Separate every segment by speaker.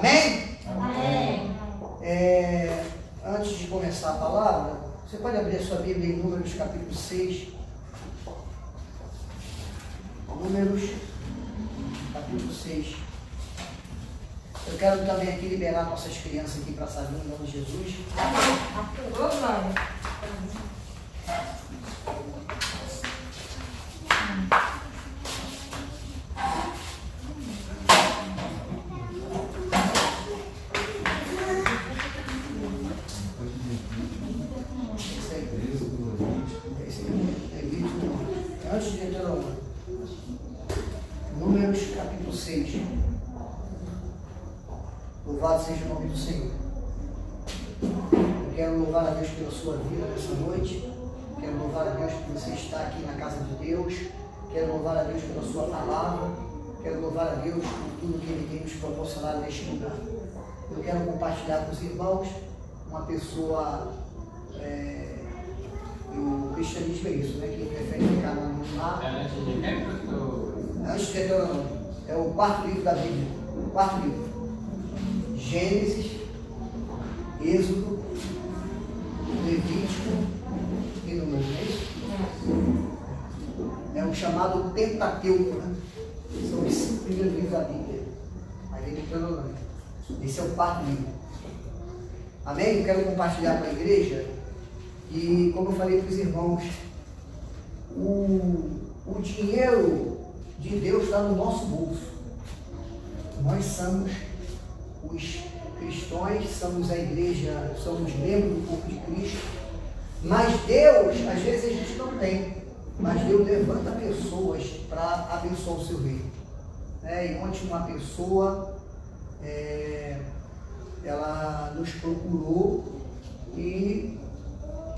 Speaker 1: Amém?
Speaker 2: Amém.
Speaker 1: Antes de começar a palavra, você pode abrir a sua Bíblia em Números capítulo 6. Números capítulo 6. Eu quero também aqui liberar nossas crianças aqui para sair em nome de Jesus. Antes de entrar no Números capítulo 6. Louvado seja o nome do Senhor. Eu quero louvar a Deus pela sua vida nessa noite. Quero louvar a Deus por você estar aqui na casa de Deus. Quero louvar a Deus pela sua palavra. Quero louvar a Deus por tudo que Ele tem nos proporcionado neste lugar. Eu quero compartilhar com os irmãos uma pessoa. O cristianismo é isso, né? Quem prefere ficar no mar. Antes de Deuteronômio. É o quarto livro da Bíblia. O quarto livro. Gênesis, Êxodo, Levítico e Números, não é isso? É o chamado Pentateuco, né? São os 5 primeiros livros da Bíblia. Aí vem Deuteronômio. Esse é o quarto livro. Amém? Eu quero compartilhar com a igreja. E como eu falei para os irmãos, o dinheiro de Deus está no nosso bolso. Nós somos os cristãos, somos a igreja, somos membros do corpo de Cristo. Mas Deus, às vezes a gente não tem. Mas Deus levanta pessoas para abençoar o seu reino. E ontem uma pessoa, ela nos procurou e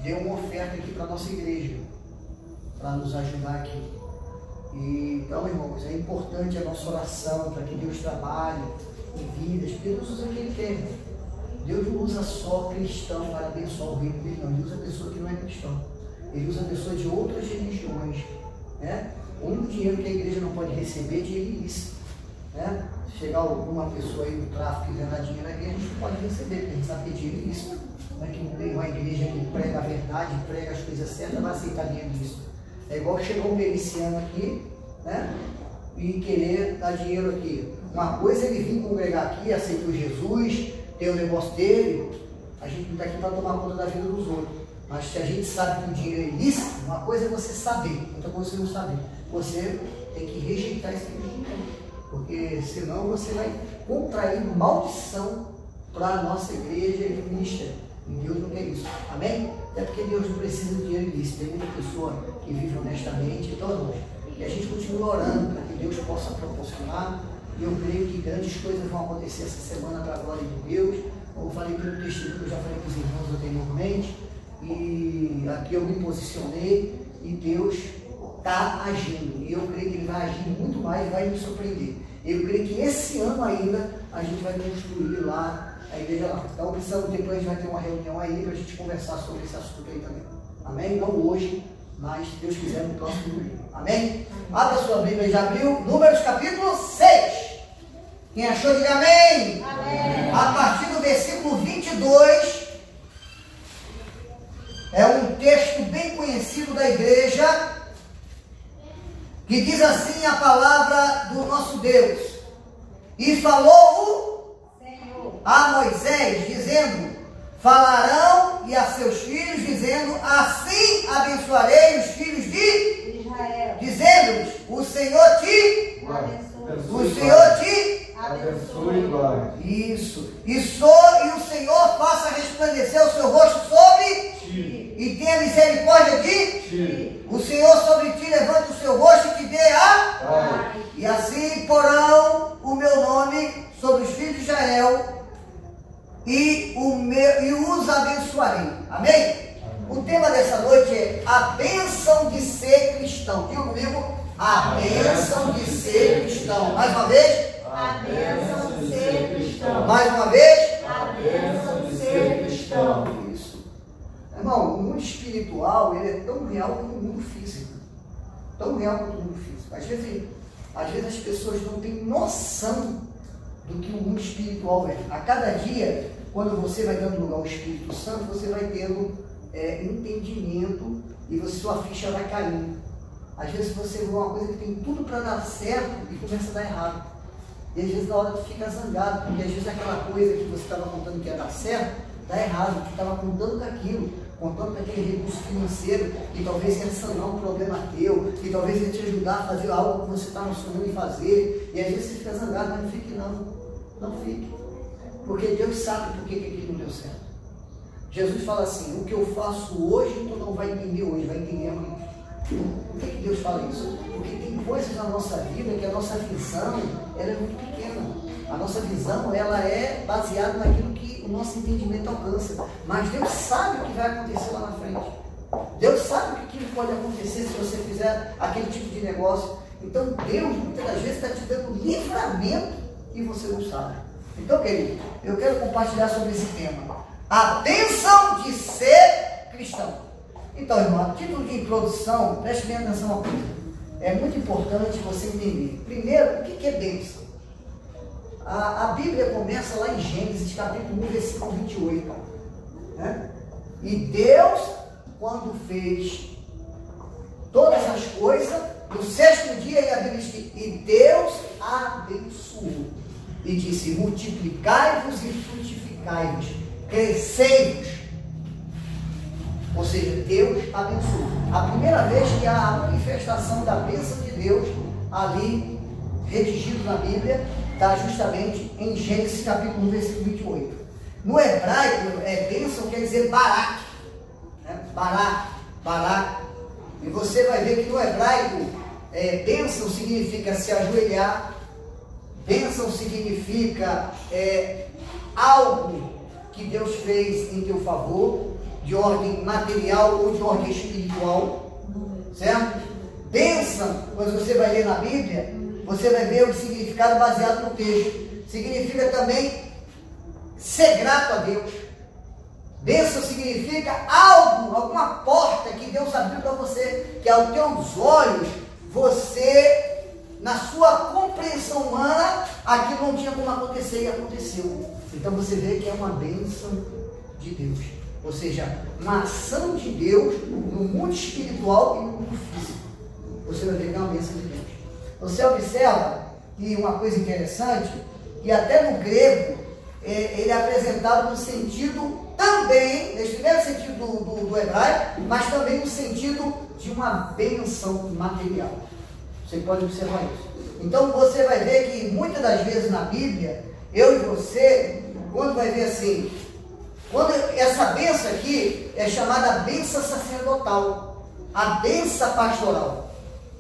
Speaker 1: deu uma oferta aqui para a nossa igreja, para nos ajudar aqui. Então, irmãos, é importante a nossa oração para que Deus trabalhe em vidas, porque Deus usa quem Ele quer. Deus não usa só cristão para abençoar o reino dele, não. Ele usa pessoa que não é cristão. Ele usa pessoas de outras religiões. O único dinheiro que a igreja não pode receber é dinheiro ilícito. Se chegar alguma pessoa aí do tráfico e ganhar dinheiro aqui, a gente não pode receber, porque a gente sabe que é dinheiro ilícito. Que não tem uma igreja que prega a verdade, prega as coisas certas, vai aceitar dinheiro disso. É igual chegar um miliciano aqui, e querer dar dinheiro aqui. Uma coisa é ele vir congregar aqui, aceitou Jesus, tem o negócio dele, a gente não está aqui para tomar conta da vida dos outros. Mas se a gente sabe que o dinheiro é ilícito, uma coisa é você saber, outra coisa é você não saber. Você tem que rejeitar esse tipo de dinheiro, porque senão você vai contrair maldição para a nossa igreja e ministério. E Deus não quer isso. Amém? Até porque Deus não precisa de dinheiro ilícito. Tem muita pessoa que vive honestamente. Então, irmãos, que a gente continue orando para que Deus possa proporcionar. E eu creio que grandes coisas vão acontecer essa semana para a glória de Deus. Como eu falei pelo testemunho, eu já falei com os irmãos anteriormente. E aqui eu me posicionei e Deus está agindo. E eu creio que Ele vai agir muito mais e vai me surpreender. Eu creio que esse ano ainda a gente vai construir lá a igreja lá. Então precisamos, depois a gente vai ter uma reunião aí para a gente conversar sobre esse assunto aí também. Amém? Não hoje, mas se Deus quiser no próximo domingo. Amém? Abra sua Bíblia, já abriu. Números capítulo 6. Quem achou, diga amém.
Speaker 2: Amém.
Speaker 1: A partir do versículo 22, é um texto bem conhecido da igreja, que diz assim a palavra do nosso Deus. E falou a Moisés, dizendo: falarão e a seus filhos, dizendo: assim abençoarei os filhos de Israel, dizendo-lhes: o Senhor te
Speaker 3: abençoe e guarde.
Speaker 1: Isso. E o Senhor faça resplandecer o seu rosto sobre ti, e tenha misericórdia de ti. O Senhor sobre ti levante o seu rosto e te dê a paz. E assim porão o meu nome sobre os filhos de Israel, e os abençoarei. Amém? O tema dessa noite é a bênção de ser cristão. Diga comigo: a bênção de ser cristão. Mais uma vez:
Speaker 2: a bênção de ser cristão.
Speaker 1: Mais uma vez:
Speaker 2: a bênção de ser cristão.
Speaker 1: Isso. Irmão, o mundo espiritual ele é tão real quanto o mundo físico. Tão real quanto o mundo físico. Às vezes as pessoas não têm noção do que o mundo espiritual é. A cada dia, quando você vai dando lugar ao Espírito Santo, você vai tendo entendimento e sua ficha vai caindo. Às vezes você vê uma coisa que tem tudo para dar certo e começa a dar errado. E às vezes na hora tu fica zangado, porque às vezes aquela coisa que você estava contando que ia dar certo, dá errado. Tu estava contando com aquilo, contando com aquele recurso financeiro, que talvez ia sanar um problema teu, que talvez ia te ajudar a fazer algo que você estava sonhando em fazer. E às vezes você fica zangado, mas não fique não. Não fique. Porque Deus sabe por que aquilo não deu certo. Jesus fala assim, o que eu faço hoje, tu não vai entender hoje, vai entender amanhã. Por que Deus fala isso? Porque tem coisas na nossa vida que a nossa visão ela é muito pequena. A nossa visão ela é baseada naquilo que o nosso entendimento alcança. Mas Deus sabe o que vai acontecer lá na frente. Deus sabe o que pode acontecer se você fizer aquele tipo de negócio. Então Deus muitas das vezes está te dando livramento e você não sabe. Então, querido, eu quero compartilhar sobre esse tema. A bênção de ser cristão. Então, irmão, a título de introdução, preste bem atenção a uma coisa. É muito importante você entender. Primeiro, o que é bênção? A Bíblia começa lá em Gênesis, capítulo 1, versículo 28. Né? E Deus, quando fez todas as coisas, no sexto dia, e Deus abençoou. E disse, multiplicai-vos e frutificai-vos, crescei-vos. Ou seja, Deus abençoou. A primeira vez que há a manifestação da bênção de Deus, ali, redigido na Bíblia, está justamente em Gênesis capítulo 1, versículo 28. No hebraico, bênção quer dizer barak. Né? Barak. E você vai ver que no hebraico, bênção significa se ajoelhar. Bênção significa algo que Deus fez em teu favor, de ordem material ou de ordem espiritual, certo? Bênção, quando você vai ler na Bíblia, você vai ver o significado baseado no texto. Significa também ser grato a Deus. Bênção significa algo, alguma porta que Deus abriu para você, que aos teus olhos, você, na sua compreensão humana, aquilo não tinha como acontecer e aconteceu. Então você vê que é uma bênção de Deus. Ou seja, uma ação de Deus no mundo espiritual e no mundo físico. Você vai ver que é uma bênção de Deus. Você observa que uma coisa interessante, que até no grego, ele é apresentado no sentido também, nesse primeiro sentido do hebraico, mas também no sentido de uma bênção material. Você pode observar isso. Então você vai ver que muitas das vezes na Bíblia, eu e você, quando vai ver assim, quando essa bênção aqui é chamada bênção sacerdotal, a bênção pastoral.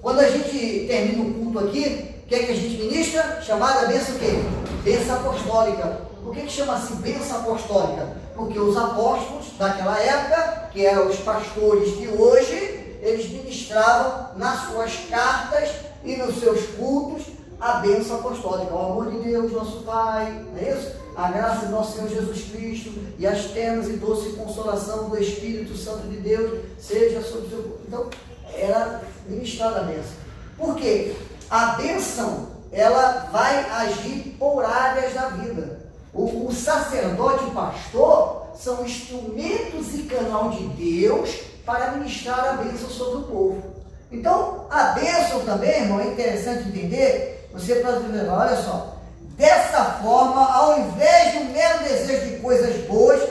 Speaker 1: Quando a gente termina o culto aqui, o que é que a gente ministra? Chamada bênção o quê? Bênção apostólica. Por que chama-se bênção apostólica? Porque os apóstolos daquela época, que eram os pastores de hoje, eles ministravam nas suas cartas e nos seus cultos a bênção apostólica. O amor de Deus, nosso Pai, não é isso? A graça do nosso Senhor Jesus Cristo e as ternas e doce consolação do Espírito Santo de Deus seja sobre o seu corpo. Então, era ministrada a bênção. Por quê? A bênção, ela vai agir por áreas da vida. O sacerdote e o pastor são instrumentos e canal de Deus para ministrar a bênção sobre o povo. Então, a bênção também, irmão, é interessante entender. Você pode dizer, olha só, dessa forma, ao invés de um mero desejo de coisas boas,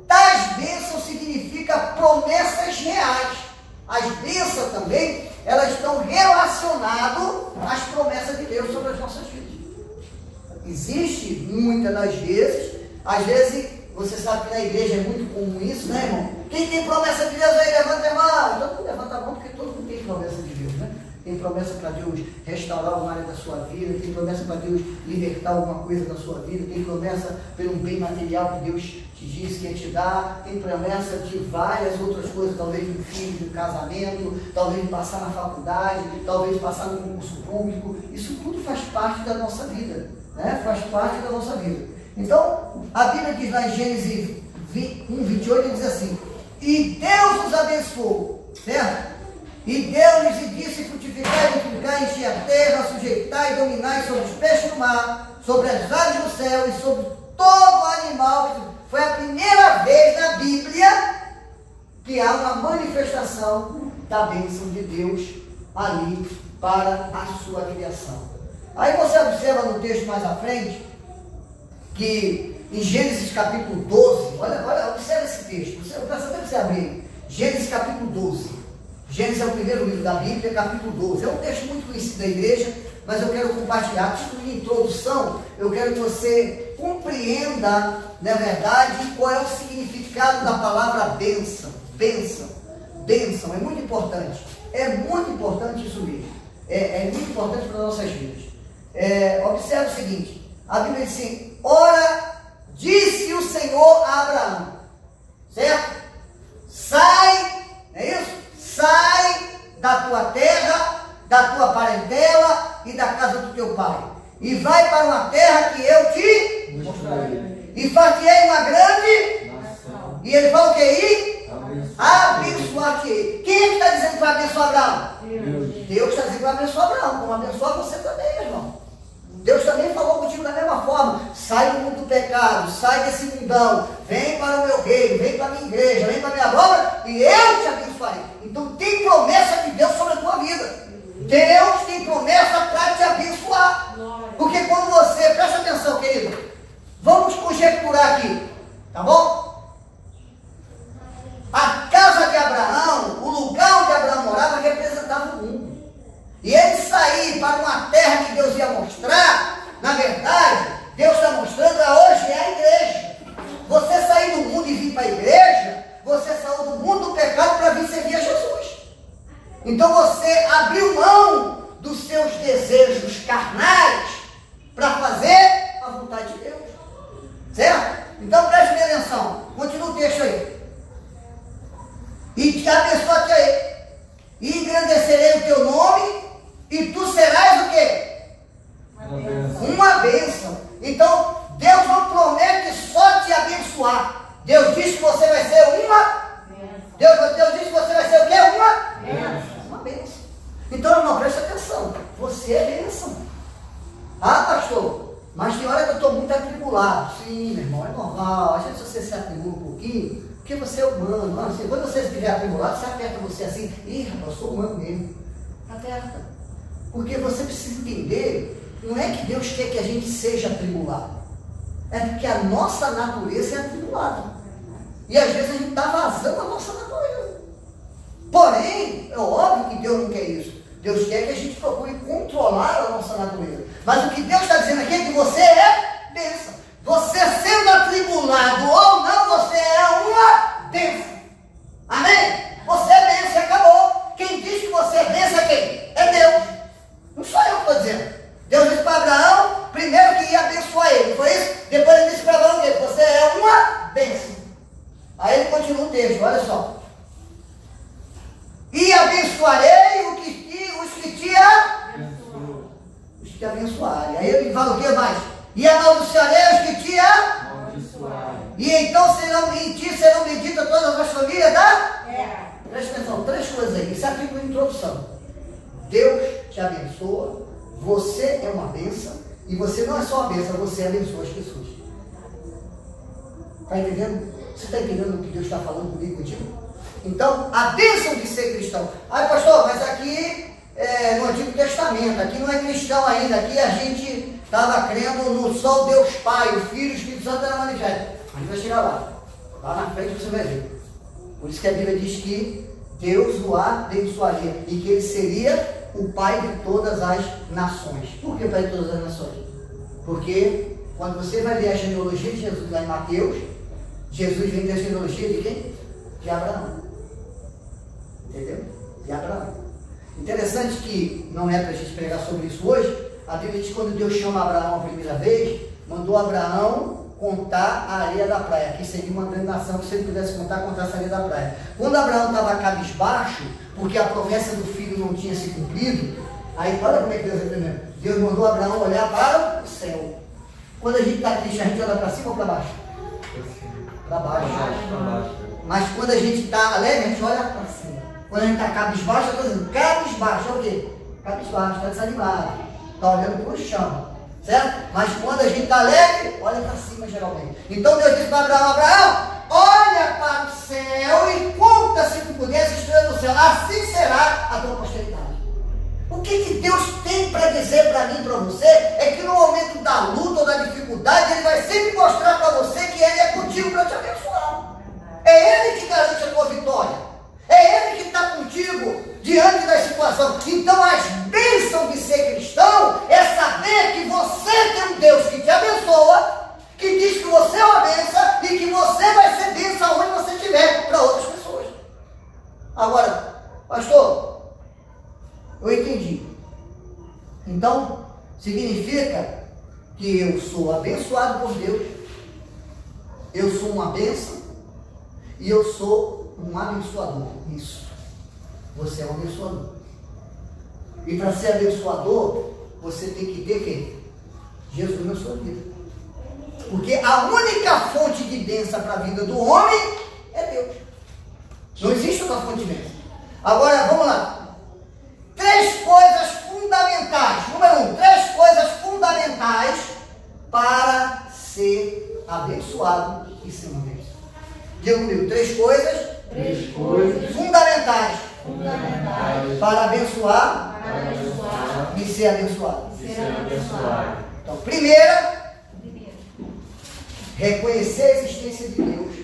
Speaker 1: tais bênçãos significa promessas reais. As bênçãos também, elas estão relacionadas às promessas de Deus sobre as nossas vidas. Existe muitas das vezes, às vezes, você sabe que na igreja é muito comum isso, né, irmão? Quem tem promessa de Deus aí, levanta a mão. Todo mundo levanta a mão porque todo mundo tem promessa de Deus, né? Tem promessa para Deus restaurar uma área da sua vida, tem promessa para Deus libertar alguma coisa da sua vida, tem promessa pelo bem material que Deus te diz que ia te dar, tem promessa de várias outras coisas, talvez de um filho, de um casamento, talvez de passar na faculdade, talvez de passar no concurso público. Isso tudo faz parte da nossa vida, né? Faz parte da nossa vida. Então, a Bíblia diz lá em Gênesis 1:28, diz assim, e Deus os abençoou, certo? E Deus lhes disse, frutificai, multiplicai, enchei a terra, sujeitai, dominai sobre os peixes do mar, sobre as aves do céu e sobre todo animal. Foi a primeira vez na Bíblia que há uma manifestação da bênção de Deus ali para a sua criação. Aí você observa no texto mais à frente, que em Gênesis capítulo 12, olha, observa esse texto, eu peço até que você abrir, Gênesis capítulo 12, Gênesis é o primeiro livro da Bíblia, capítulo 12, é um texto muito conhecido da igreja, mas eu quero compartilhar, título de introdução, eu quero que você compreenda, na verdade, qual é o significado da palavra bênção, bênção, é muito importante isso mesmo, é muito importante para as nossas vidas. Observe o seguinte, a Bíblia diz assim, ora, disse o Senhor a Abraão, certo? Sai, não é isso? Sai da tua terra, da tua parentela e da casa do teu pai, e vai para uma terra que eu te mostrarei, e far-te-ei uma grande nação. E ele fala o que aí? Abençoar-te-ei. Quem é que está dizendo que vai abençoar Abraão? Deus está dizendo que vai abençoar Abraão, como abençoar você também, meu irmão. Deus também falou contigo da mesma forma, sai do mundo do pecado, sai desse mundão, vem para o meu reino, vem para a minha igreja, vem para a minha obra, e eu te abençoarei. Então tem promessa de Deus sobre a tua vida. Deus tem promessa para te abençoar. Porque quando você, presta atenção, querido, vamos conjecturar aqui, tá bom? A casa de Abraão, o lugar onde Abraão morava, representava o mundo. E ele sair para uma terra que Deus ia mostrar, na verdade, Deus está mostrando hoje é a igreja. Você sair do mundo e vir para a igreja, você saiu do mundo do pecado para vir servir a Jesus. Então você abriu mão dos seus desejos carnais para fazer a vontade de Deus. Certo? Então preste bem atenção. Continua o texto aí. E te abençoa-te aí. E engrandecerei o teu nome, e tu serás o quê? Uma bênção. Então, Deus não promete só te abençoar. Deus diz que você vai ser uma Deus diz que você vai ser o quê? Uma bênção. Então, irmão, preste atenção. Você é bênção. Ah, pastor, mas tem hora que eu estou muito atribulado. Sim, meu irmão, é normal. Às vezes você se atribula um pouquinho, porque você é humano. Quando você estiver atribulado, você aperta você assim. Ih, rapaz, eu sou humano mesmo. Aperta. Porque você precisa entender, não é que Deus quer que a gente seja atribulado. É porque a nossa natureza é atribulada. E às vezes a gente está vazando a nossa natureza. Porém, é óbvio que Deus não quer isso. Deus quer que a gente procure controlar a nossa natureza. Mas o que Deus está dizendo aqui é que você é bênção. Você sendo atribulado ou não, você é uma bênção. Amém? Você é bênção e acabou. Quem diz que você é bênção é quem? É Deus. Não sou eu que estou dizendo. Deus disse para Abraão, primeiro que ia abençoar ele. Foi isso? Depois ele disse para Abraão que você é uma bênção. Aí ele continua o texto, olha só. E abençoarei os que te abençoarem. Aí ele fala o que mais? E amaldiçoarei os que te amaldiçoarem. E então em ti serão benditas todas as famílias da terra. Presta atenção, 3 coisas aí. Isso aqui foi a introdução. Deus te abençoa, você é uma bênção, e você não é só uma bênção, você abençoa as pessoas. Está entendendo? Você está entendendo o que Deus está falando comigo e contigo? Então, a bênção de ser cristão. Aí, pastor, mas aqui no Antigo Testamento, aqui não é cristão ainda, aqui a gente estava crendo no só o Deus Pai, o Filho e o Espírito Santo era manifesto. A gente vai chegar lá. Lá na frente você vai ver. Por isso que a Bíblia diz que Deus o abençoaria e que ele seria o Pai de todas as nações. Por que o Pai de todas as nações? Porque quando você vai ler a genealogia de Jesus lá em Mateus, Jesus vem da genealogia de quem? De Abraão. Entendeu? De Abraão. Interessante que não é para a gente pregar sobre isso hoje. A Bíblia diz que quando Deus chama Abraão a primeira vez, mandou Abraão contar a areia da praia, que seria uma grande nação, que se ele pudesse contasse a areia da praia. Quando Abraão estava cabisbaixo, porque a promessa do filho não tinha se cumprido, aí olha como é que Deus é primeiro. Deus mandou Abraão olhar para o céu. Quando a gente está triste, a gente olha para cima ou para baixo? Para baixo. Mas quando a gente está alegre, a gente olha para cima. Quando a gente está cabisbaixo, eu estou dizendo, cabisbaixo é o quê? Cabisbaixo, está desanimado, está olhando para o chão. certo? Mas quando a gente está alegre, olha para cima geralmente. Então Deus disse para Abraão: Abraão, olha para o céu e conta se tu puder as estrelas do céu, assim será a tua posteridade. O que Deus tem para dizer para mim e para você é que no momento da luta ou da dificuldade, Ele vai sempre mostrar para você que Ele é contigo para te abençoar. É Ele que garante a tua vitória. É Ele que está contigo diante da situação. Então as bênçãos de ser cristão é saber que você tem um Deus que te abençoa, que diz que você é uma bênção e que você vai ser bênção onde você estiver para outras pessoas. Agora, pastor, eu entendi. Então, significa que eu sou abençoado por Deus, eu sou uma bênção e eu sou um abençoador. Isso. Você é um abençoador. E para ser abençoador, você tem que ter quem? Jesus na sua vida. Porque a única fonte de bênção para a vida do homem é Deus. Não existe outra fonte de bênção. Agora, vamos lá. 3 coisas fundamentais. Número 1, 3 coisas fundamentais para ser abençoado e ser uma bênção. Diga comigo, 3 coisas fundamentais para abençoar e ser abençoado. Então, primeira, reconhecer a existência de Deus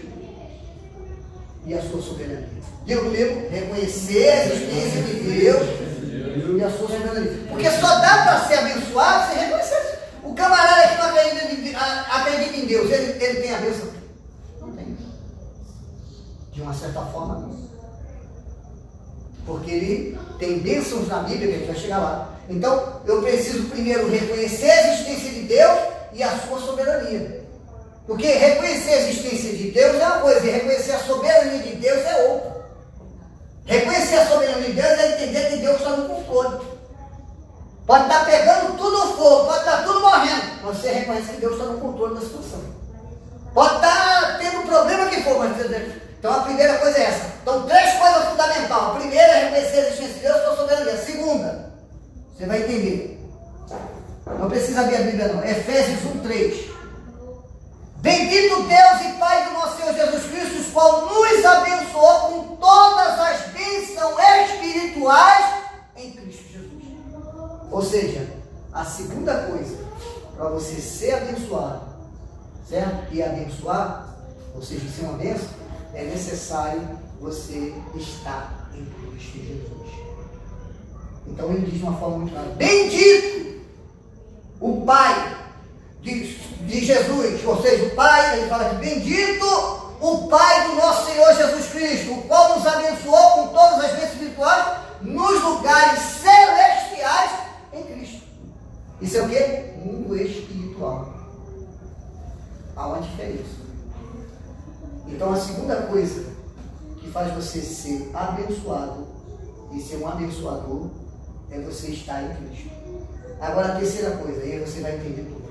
Speaker 1: e a sua soberania. Diga comigo, reconhecer a existência de Deus e a sua soberania. Porque só dá para ser abençoado se reconhecer. O camarada que não acredita em Deus, ele tem a bênção? Não tem. De uma certa forma, não. Porque ele tem bênçãos na Bíblia, que a gente vai chegar lá. Então, eu preciso primeiro reconhecer a existência de Deus e a sua soberania. Porque reconhecer a existência de Deus é uma coisa, e reconhecer a soberania de Deus é outra. Reconhecer a soberania de Deus é entender que Deus está no controle. Pode estar pegando tudo no fogo, pode estar tudo morrendo, mas você reconhece que Deus está no controle da situação. Pode estar tendo o problema que for, mas então a primeira coisa é essa. Então 3 coisas fundamentais. A primeira é reconhecer a existência de Deus e a sua soberania. A segunda, você vai entender. Não precisa abrir a Bíblia não. Efésios 1:3. Bendito Deus e Pai do nosso Senhor Jesus Cristo, o qual nos abençoou com todas as bênçãos espirituais em Cristo Jesus. Ou seja, a segunda coisa para você ser abençoado, certo? E abençoar, ou seja, ser uma bênção, é necessário você estar em Cristo Jesus. Então ele diz de uma forma muito clara: bendito o Pai de Jesus, ou seja, o Pai, ele fala que bendito o Pai do nosso Senhor Jesus Cristo, o qual nos abençoou com todas as bênçãos espirituais nos lugares celestiais em Cristo. Isso é o quê? Mundo espiritual. Há uma diferença. Então a segunda coisa que faz você ser abençoado e ser um abençoador é você estar em Cristo. Agora a terceira coisa, aí você vai entender tudo.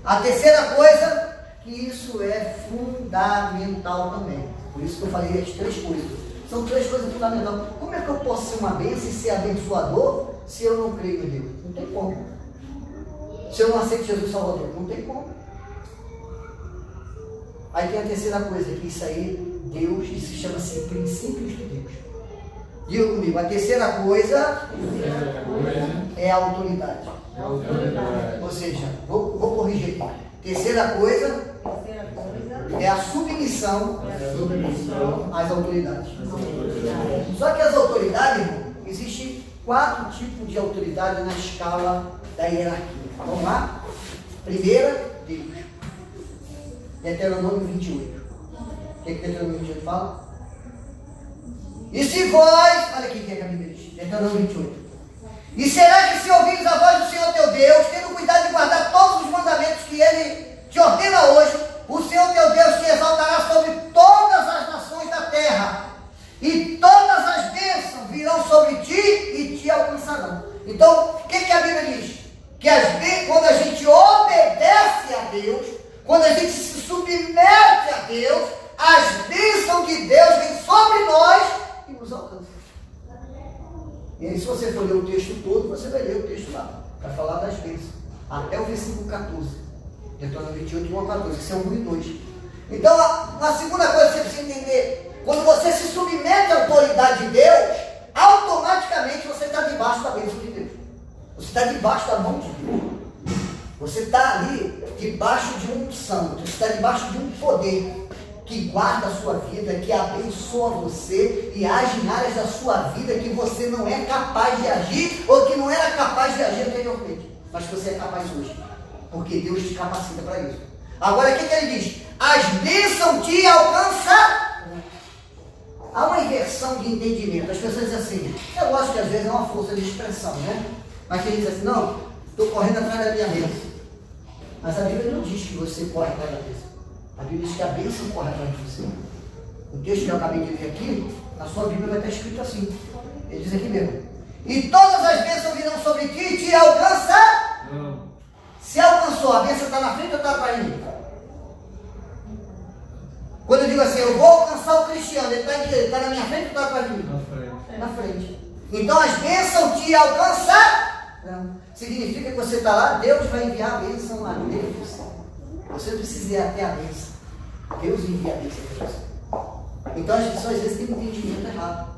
Speaker 1: A terceira coisa, que isso é fundamental também. Por isso que eu falei as 3 coisas. São 3 coisas fundamentais. Como é que eu posso ser uma bênção e ser abençoador se eu não creio em Deus? Não tem como. Se eu não aceito Jesus Salvador, não tem como. Aí tem a terceira coisa, que isso aí, Deus, isso chama-se princípios de Deus. Diga comigo, a terceira coisa é a autoridade. Ou seja, vou corrigir aqui. Terceira coisa é a submissão às autoridades. Só que as autoridades, irmão, existem 4 tipos de autoridade na escala da hierarquia. Vamos lá? Primeira, Deus. Deuteronômio 28. O que Deuteronômio 28 fala? E se vós, olha aqui o que a Bíblia diz, Deuteronômio 28. E será que se ouvires a voz do Senhor teu Deus, tendo cuidado de guardar todos os mandamentos que Ele te ordena hoje, o Senhor teu Deus te exaltará sobre todas as nações da terra, e todas as bênçãos virão sobre ti e te alcançarão. Então, o que a Bíblia diz? Que quando a gente obedece a Deus, quando a gente se submete a Deus, as bênçãos de Deus vêm sobre nós e nos alcançam. E aí, se você for ler o texto todo, você vai ler o texto lá, para falar das bênçãos. até o versículo 14. Deuteronômio 28, 1 a 14. Isso é o 1 e 2. Então, a segunda coisa que você precisa entender, quando você se submete à autoridade de Deus, automaticamente você está debaixo da bênção de Deus. Você está debaixo da mão de Deus. Você está ali debaixo de um santo. Você está debaixo de um poder que guarda a sua vida, que abençoa você e age em áreas da sua vida que você não é capaz de agir ou que não era capaz de agir anteriormente. Mas que você é capaz hoje. Porque Deus te capacita para isso. Agora, o que ele diz? As bênçãos te alcançarão. Há uma inversão de entendimento. As pessoas dizem assim, é lógico que às vezes é uma força de expressão, né? Mas quem diz assim, não, estou correndo atrás da minha bênção. Mas a Bíblia não diz que você corre atrás da bênção. A Bíblia diz que a bênção corre atrás de você. O texto que eu acabei de ler aqui, na sua Bíblia vai estar escrito assim. Ele diz aqui mesmo. E todas as bênçãos virão sobre ti e te alcançarão. Se alcançou, a bênção está na frente ou está atrás de mim? Quando eu digo assim, eu vou alcançar o cristiano, ele está na minha frente ou está atrás de mim?
Speaker 3: Na frente.
Speaker 1: Na frente. Então as bênçãos te alcançarão. Significa que você está lá, Deus vai enviar a bênção lá dentro de você. Você não precisa ir até a bênção. Deus envia a bênção para você. Então as pessoas às vezes têm um entendimento errado.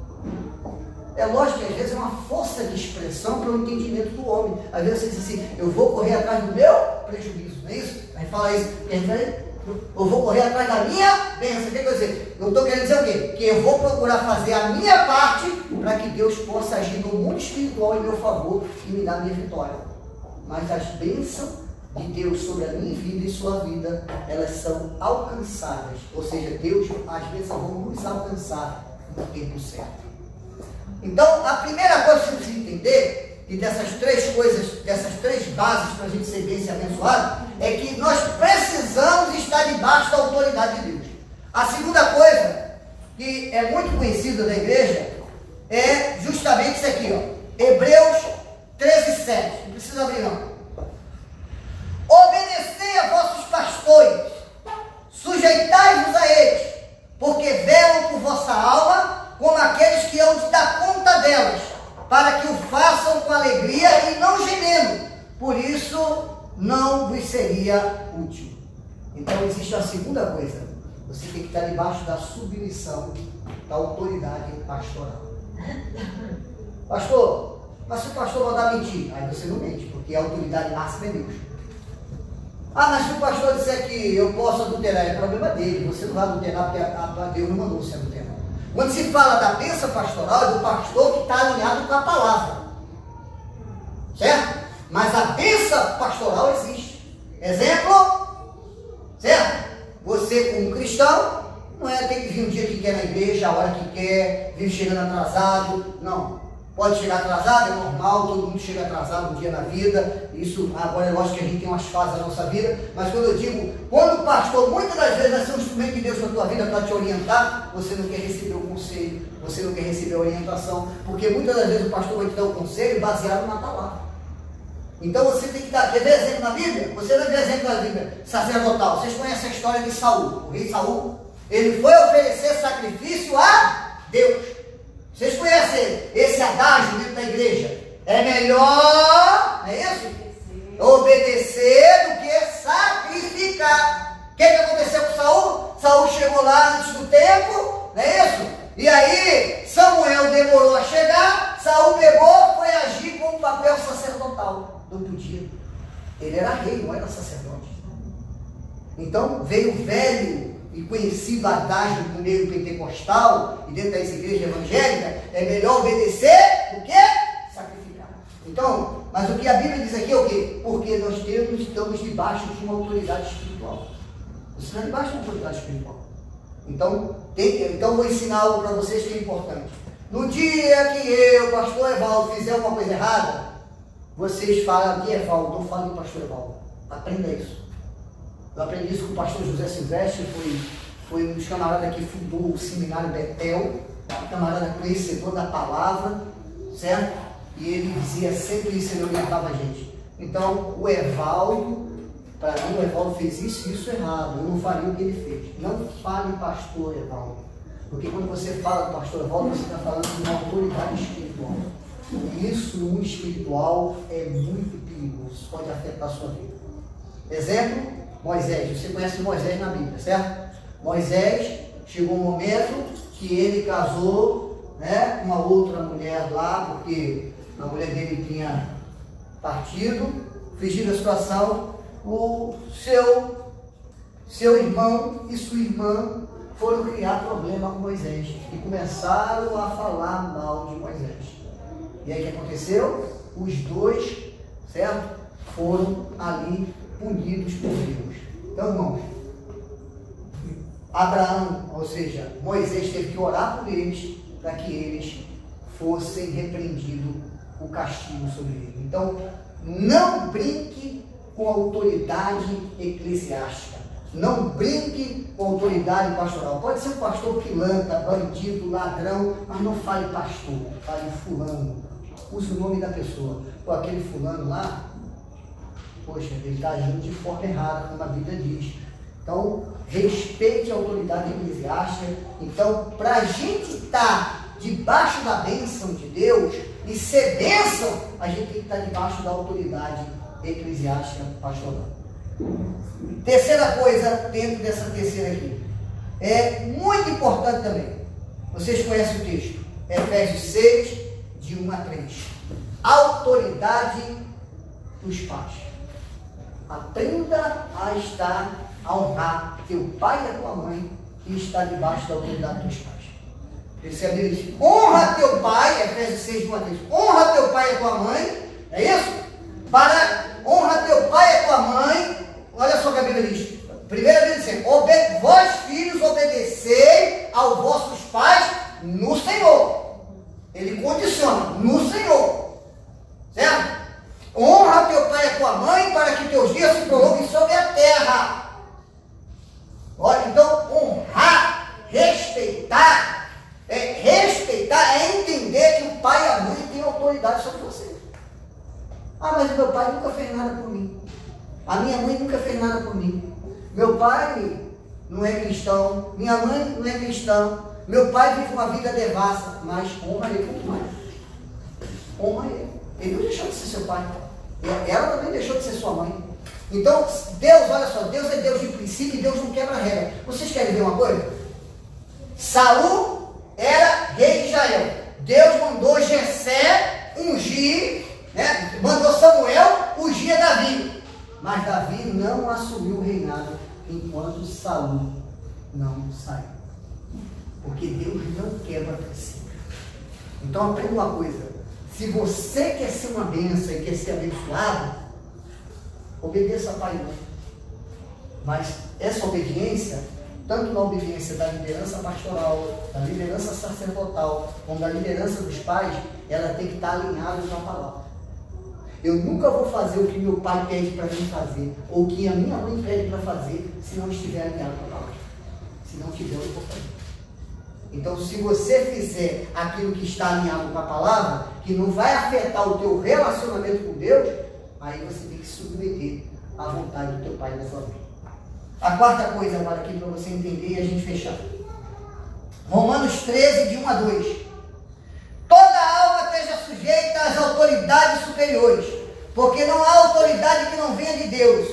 Speaker 1: É lógico que às vezes é uma força de expressão para o entendimento do homem. Às vezes você diz assim, eu vou correr atrás do meu prejuízo, não é isso? A gente fala isso, eu vou correr atrás da minha bênção. O que quer dizer? Eu estou querendo dizer o quê? Que eu vou procurar fazer a minha parte para que Deus possa agir no mundo espiritual em meu favor e me dar a minha vitória. Mas as bênçãos de Deus sobre a minha vida e sua vida, elas são alcançáveis. Ou seja, Deus, as bênçãos vão nos alcançar no tempo certo. Então, a primeira coisa que você precisa entender, e dessas três coisas, dessas três bases para a gente ser bem abençoado, é que nós precisamos estar debaixo da autoridade de Deus. A segunda coisa, que é muito conhecida da igreja, é justamente isso aqui, ó. Hebreus 13:7. Não precisa abrir não. Obedecei a vossos pastores, sujeitai-vos a eles, porque velam por vossa alma, como aqueles que hão de dar conta delas, para que o façam com alegria e não gemendo. Por isso, não vos seria útil. Então, existe a segunda coisa. Você tem que estar debaixo da submissão da autoridade pastoral. Pastor, mas se o pastor mandar mentir, aí você não mente, porque a autoridade máxima é Deus. Ah, mas se o pastor disser que eu posso adulterar, é problema dele. Você não vai adulterar porque Deus não mandou você adulterar. Quando se fala da bênção pastoral, é do pastor que está alinhado com a palavra. Certo? Mas a bênção pastoral existe. Exemplo? Certo? Você, como cristão, não é ter que vir um dia que quer na igreja, a hora que quer, vir chegando atrasado. Não. Pode chegar atrasado, é normal, todo mundo chega atrasado um dia na vida. Isso, agora é lógico que a gente tem umas fases da nossa vida, mas quando eu digo, quando o pastor, muitas das vezes vai ser um instrumento de Deus na tua vida para te orientar, você não quer receber o conselho, você não quer receber a orientação, porque muitas das vezes o pastor vai te dar o conselho baseado na palavra. Então você tem que dar, quer ver exemplo na Bíblia? Você vai ver exemplo na Bíblia sacerdotal. Vocês conhecem a história de Saul, o rei Saul? Ele foi oferecer sacrifício a Deus. Vocês conhecem esse adágio dentro da igreja? É melhor, não é isso? Obedecer do que sacrificar. O que aconteceu com Saul? Saul chegou lá antes do tempo, não é isso? E aí Samuel demorou a chegar, Saul pegou, foi agir com o papel sacerdotal. Não podia. Ele era rei, não era sacerdote. Então veio o velho e conhecido adágio do meio pentecostal e dentro das igrejas evangélicas, é melhor obedecer do que sacrificar. Então, mas o que a Bíblia diz aqui é o quê? Porque nós estamos debaixo de uma autoridade espiritual. Você está debaixo de uma autoridade espiritual. Então vou ensinar algo para vocês que é importante. No dia que eu, pastor Evaldo, fizer alguma coisa errada, vocês falam de Evaldo, não falam de pastor Evaldo. Aprenda isso. Eu aprendi isso com o pastor José Silvestre, foi um dos camaradas que fundou o seminário Betel, um camarada conhecedor da palavra, certo? E ele dizia sempre isso, ele orientava a gente. Então, o Evaldo, para mim, o Evaldo fez isso errado, eu não faria o que ele fez. Não fale pastor Evaldo, porque quando você fala do pastor Evaldo, você está falando de uma autoridade espiritual. E isso no mundo espiritual é muito pior. vida, isso pode afetar a sua vida. Exemplo, Moisés. Você conhece Moisés na Bíblia, certo? Moisés, chegou um momento que ele casou, né, com uma outra mulher lá, porque a mulher dele tinha partido, fugiu da situação. O seu irmão e sua irmã foram criar problema com Moisés e começaram a falar mal de Moisés. E aí o que aconteceu? Os dois, certo? Foram ali punidos por Deus. Então, irmãos, Abraão, ou seja, Moisés teve que orar por eles para que eles fossem repreendidos o castigo sobre eles. Então, não brinque com a autoridade eclesiástica. Não brinque com a autoridade pastoral. Pode ser um pastor pilantra, bandido, ladrão, mas não fale pastor, fale fulano. Use o nome da pessoa. Pô, aquele fulano lá, poxa, ele está agindo de forma errada, como a Bíblia diz. Então, respeite a autoridade eclesiástica. Então, para a gente estar debaixo da bênção de Deus e ser bênção, a gente tem que estar debaixo da autoridade eclesiástica pastoral. Terceira coisa, dentro dessa terceira aqui, é muito importante também. Vocês conhecem o texto, Efésios 6, de 1 a 3. Autoridade dos pais. Aprenda a honrar teu pai e a tua mãe, que está debaixo da autoridade dos pais. Esse é diz, honra teu pai, Efésios 6, 1 a 3. Honra teu pai e a tua mãe, é isso? Honra teu pai e a tua mãe. Olha só o que a Bíblia diz. Primeira vez dizendo, vós filhos obedecei aos vossos pais no Senhor. Ele condiciona, no Senhor. Certo? Honra teu pai e a tua mãe para que teus dias se prolonguem sobre a terra. Olha, então, honrar, respeitar é entender que o pai e a mãe têm autoridade sobre você. Ah, mas o meu pai nunca fez nada por mim. A minha mãe nunca fez nada por mim. Meu pai não é cristão, minha mãe não é cristã, meu pai vive uma vida devassa, mas honra ele como mãe. Honra ele. Ele não deixou de ser seu pai. Ela também deixou de ser sua mãe. Então, Deus, olha só, Deus é Deus de princípio e Deus não quebra regra. Vocês querem ver uma coisa? Saul era rei de Israel. Deus mandou Jessé ungir, né? Mandou Samuel ungir Davi. Mas Davi não assumiu o reinado enquanto Saul não saiu. Porque Deus não quebra princípio. Então aprenda uma coisa. Se você quer ser uma bênção e quer ser abençoado, obedeça a pai e mãe. Mas essa obediência, tanto na obediência da liderança pastoral, da liderança sacerdotal, como da liderança dos pais, ela tem que estar alinhada com a palavra. Eu nunca vou fazer o que meu pai pede para mim fazer, ou o que a minha mãe pede para fazer, se não estiver alinhado com a palavra. Se não tiver, eu vou fazer. Então, se você fizer aquilo que está alinhado com a palavra, que não vai afetar o teu relacionamento com Deus, aí você tem que se submeter à vontade do teu pai e da sua mãe. A quarta coisa agora aqui para você entender e a gente fechar. Romanos 13, de 1 a 2. Toda alma esteja sujeita às autoridades superiores, porque não há autoridade que não venha de Deus,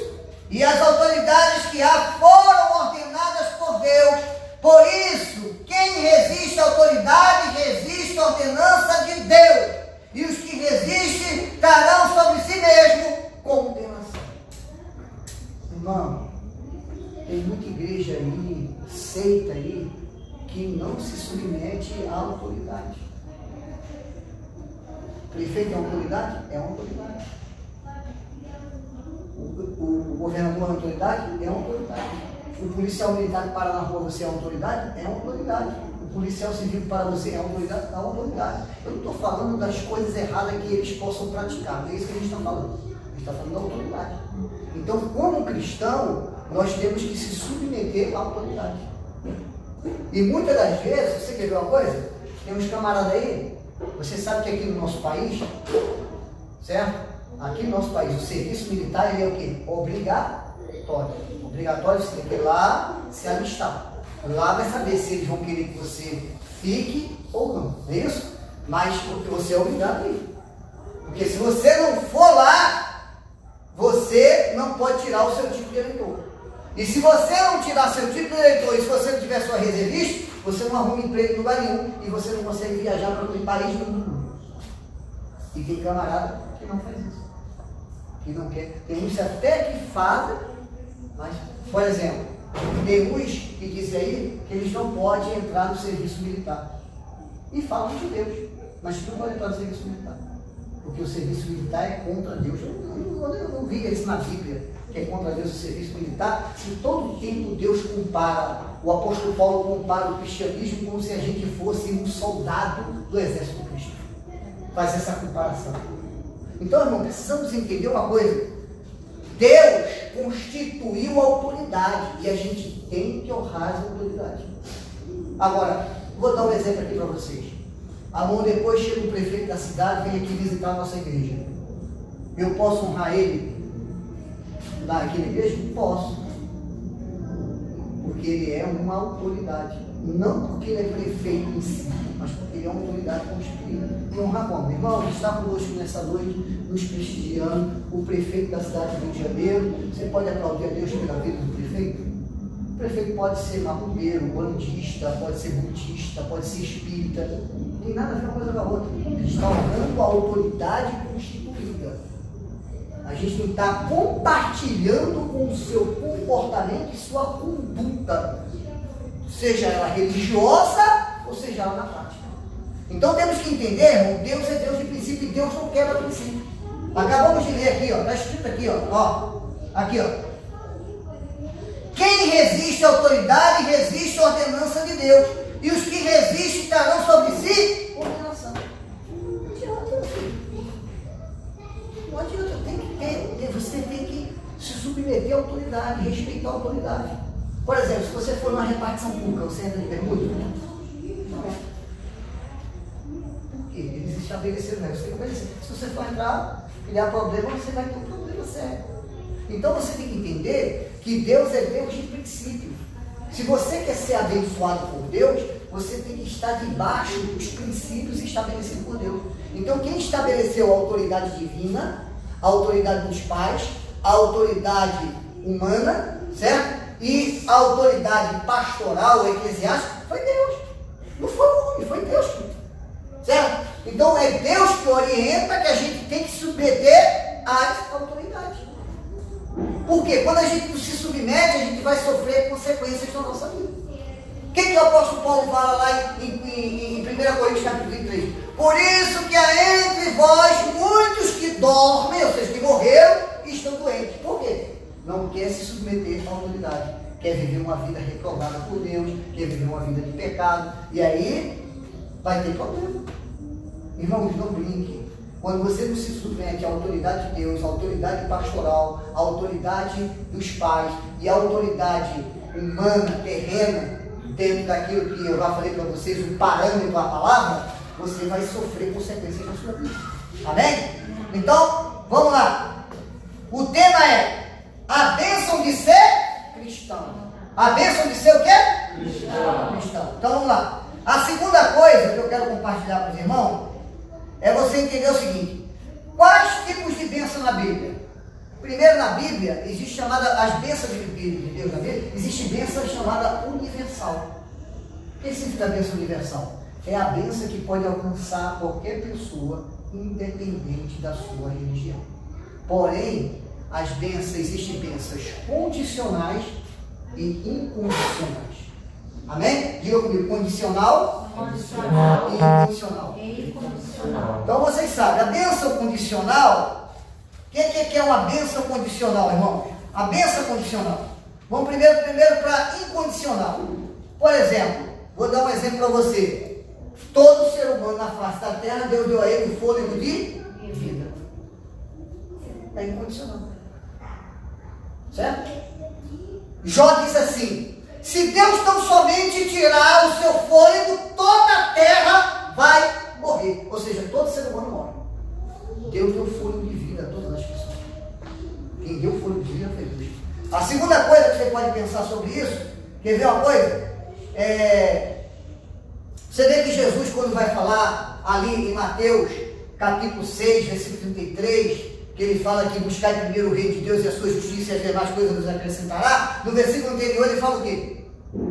Speaker 1: e as autoridades que há foram ordenadas por Deus. Por isso, quem resiste à autoridade, resiste à ordenança de Deus, e os que resistem trarão sobre si mesmo condenação. Irmão, tem muita igreja aí, seita aí, que não se submete à autoridade. Prefeito é uma autoridade? É uma autoridade. O governador é uma autoridade? É uma autoridade. O policial militar que para na rua, você é uma autoridade? É uma autoridade. O policial civil que para você é uma autoridade? É uma autoridade. Eu não estou falando das coisas erradas que eles possam praticar, não é isso que a gente está falando. A gente está falando da autoridade. Então, como cristão, nós temos que se submeter à autoridade. E muitas das vezes, você quer ver uma coisa? Tem uns camaradas aí, você sabe que aqui no nosso país, certo? Aqui no nosso país, o serviço militar ele é o quê? Obrigatório. Obrigatório, você tem que ir lá se alistar. Lá vai saber se eles vão querer que você fique ou não. Não é isso? Mas porque você é obrigado a ir. Porque se você não for lá, pode tirar o seu título de eleitor. E se você não tirar seu título de eleitor, e se você não tiver sua reservista, você não arruma emprego em lugar nenhum, e você não consegue viajar para Paris no mundo. E tem camarada que não faz isso. Que não quer. Tem uns até que fazem, mas, por exemplo, tem uns que dizem aí que eles não podem entrar no serviço militar. E falam de Deus, mas não podem entrar no serviço militar. Porque o serviço militar é contra Deus. Eu não vi isso na Bíblia, que é contra Deus o serviço militar. Se todo o tempo Deus compara, o apóstolo Paulo compara o cristianismo como se a gente fosse um soldado do exército de Cristo. Faz essa comparação. Então, irmão, precisamos entender uma coisa. Deus constituiu a autoridade e a gente tem que honrar as autoridades. Agora, vou dar um exemplo aqui para vocês. Depois chega o prefeito da cidade, vem aqui visitar a nossa igreja. Eu posso honrar ele lá aqui na igreja? Posso. Porque ele é uma autoridade. Não porque ele é prefeito em si, mas porque ele é uma autoridade constituída. E honrar como? Irmão, está conosco nessa noite, nos prestigiando, o prefeito da cidade do Rio de Janeiro. Você pode aplaudir a Deus pela vida do prefeito? O prefeito pode ser macumbeiro, bandista, pode ser budista, pode ser espírita. Não tem nada a ver uma coisa com a outra. A gente está honrando a autoridade constituída. A gente não está compartilhando com o seu comportamento e sua conduta, seja ela religiosa ou seja ela na prática. Então temos que entender, irmão, Deus é Deus de princípio e Deus não quebra princípio. Acabamos de ler aqui, ó, está escrito aqui, ó, aqui, ó. Quem resiste à autoridade resiste à ordenança de Deus, e os que resistem estarão sobre si condenação. Não adianta, você tem que se submeter à autoridade, respeitar a autoridade. Por exemplo, se você for numa repartição pública, você entra de bermuda? Não é. Por quê? Eles estabeleceram, né? Você tem que obedecer. Se você for entrar, criar problema, você vai ter um problema sério. Então você tem que entender que Deus é Deus de princípio. Se você quer ser abençoado por Deus, você tem que estar debaixo dos princípios estabelecidos por Deus. Então quem estabeleceu a autoridade divina, a autoridade dos pais, a autoridade humana, certo? E a autoridade pastoral, eclesiástica, foi Deus. Não foi o homem, foi Deus. Certo? Então é Deus que orienta que a gente tem que se submeter às autoridades. Porque quando a gente não se submete, a gente vai sofrer consequências na nossa vida. O que o apóstolo Paulo fala lá em 1 Coríntios capítulo 23? Por isso que há entre vós muitos que dormem, ou seja, que morreram e estão doentes. Por quê? Não quer se submeter à autoridade. Quer viver uma vida reprovada por Deus, quer viver uma vida de pecado. E aí vai ter problema. Irmãos, não brinque. Quando você não se submete à autoridade de Deus, à autoridade pastoral, à autoridade dos pais e à autoridade humana, terrena, dentro daquilo que eu já falei para vocês, o parâmetro da palavra, você vai sofrer consequências na sua vida. Amém? Então, vamos lá. O tema é a bênção de ser cristão. A bênção de ser o quê? Cristão. Então vamos lá. A segunda coisa que eu quero compartilhar com os irmãos é você entender o seguinte: quais tipos de bênção na Bíblia? Primeiro, na Bíblia, existe chamada, as bênçãos de Deus na Bíblia, existe bênção chamada universal. O que significa bênção universal? É a bênção que pode alcançar qualquer pessoa, independente da sua religião. Porém, as bênçãos, existem bênçãos condicionais e incondicionais. Amém? Diga comigo, condicional e incondicional. Então vocês sabem, a bênção condicional, o que é uma bênção condicional, irmão? A bênção condicional. Vamos primeiro para incondicional. Por exemplo, vou dar um exemplo para você. Todo ser humano na face da terra, Deus deu a ele o fôlego de vida. É incondicional. Certo? Jó diz assim: se Deus tão somente tirar o seu fôlego, toda a terra vai morrer. Ou seja, todo ser humano morre. Deus deu fôlego de vida a todas as pessoas. Quem deu fôlego de vida foi Deus. A segunda coisa que você pode pensar sobre isso, quer ver uma coisa? Você vê que Jesus, quando vai falar ali em Mateus capítulo 6, versículo 33, que ele fala que buscar primeiro o reino de Deus e a sua justiça e as demais coisas nos acrescentará, no versículo anterior ele fala o quê?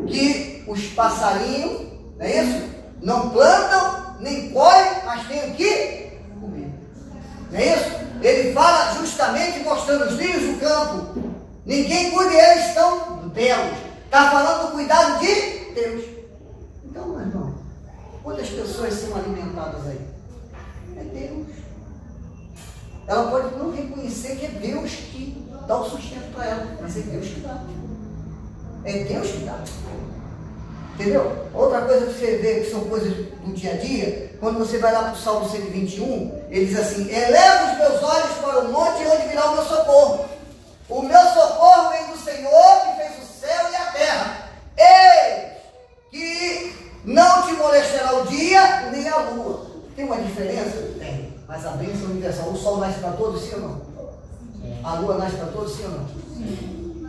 Speaker 1: Que os passarinhos, não é isso? Não plantam, nem colhem, mas têm o que comer. Não é isso? Ele fala justamente mostrando os lírios do campo. Ninguém cuida, eles estão belos. Está falando do cuidado de Deus. Então, meu irmão, quantas pessoas são alimentadas aí? É Deus. Ela pode não reconhecer que é Deus que dá o sustento para ela, mas é Deus que dá. É Deus que dá. Entendeu? Outra coisa que você vê que são coisas do dia a dia, quando você vai lá para o Salmo 121, ele diz assim: eleva os meus olhos para o monte onde virá o meu socorro. O meu socorro vem do Senhor que fez o céu e a terra. Ele que não te molestará o dia nem a lua. Tem uma diferença? Tem. Mas a bênção universal. O sol nasce para todos, sim ou não? A lua nasce para todos, sim ou não? Sim.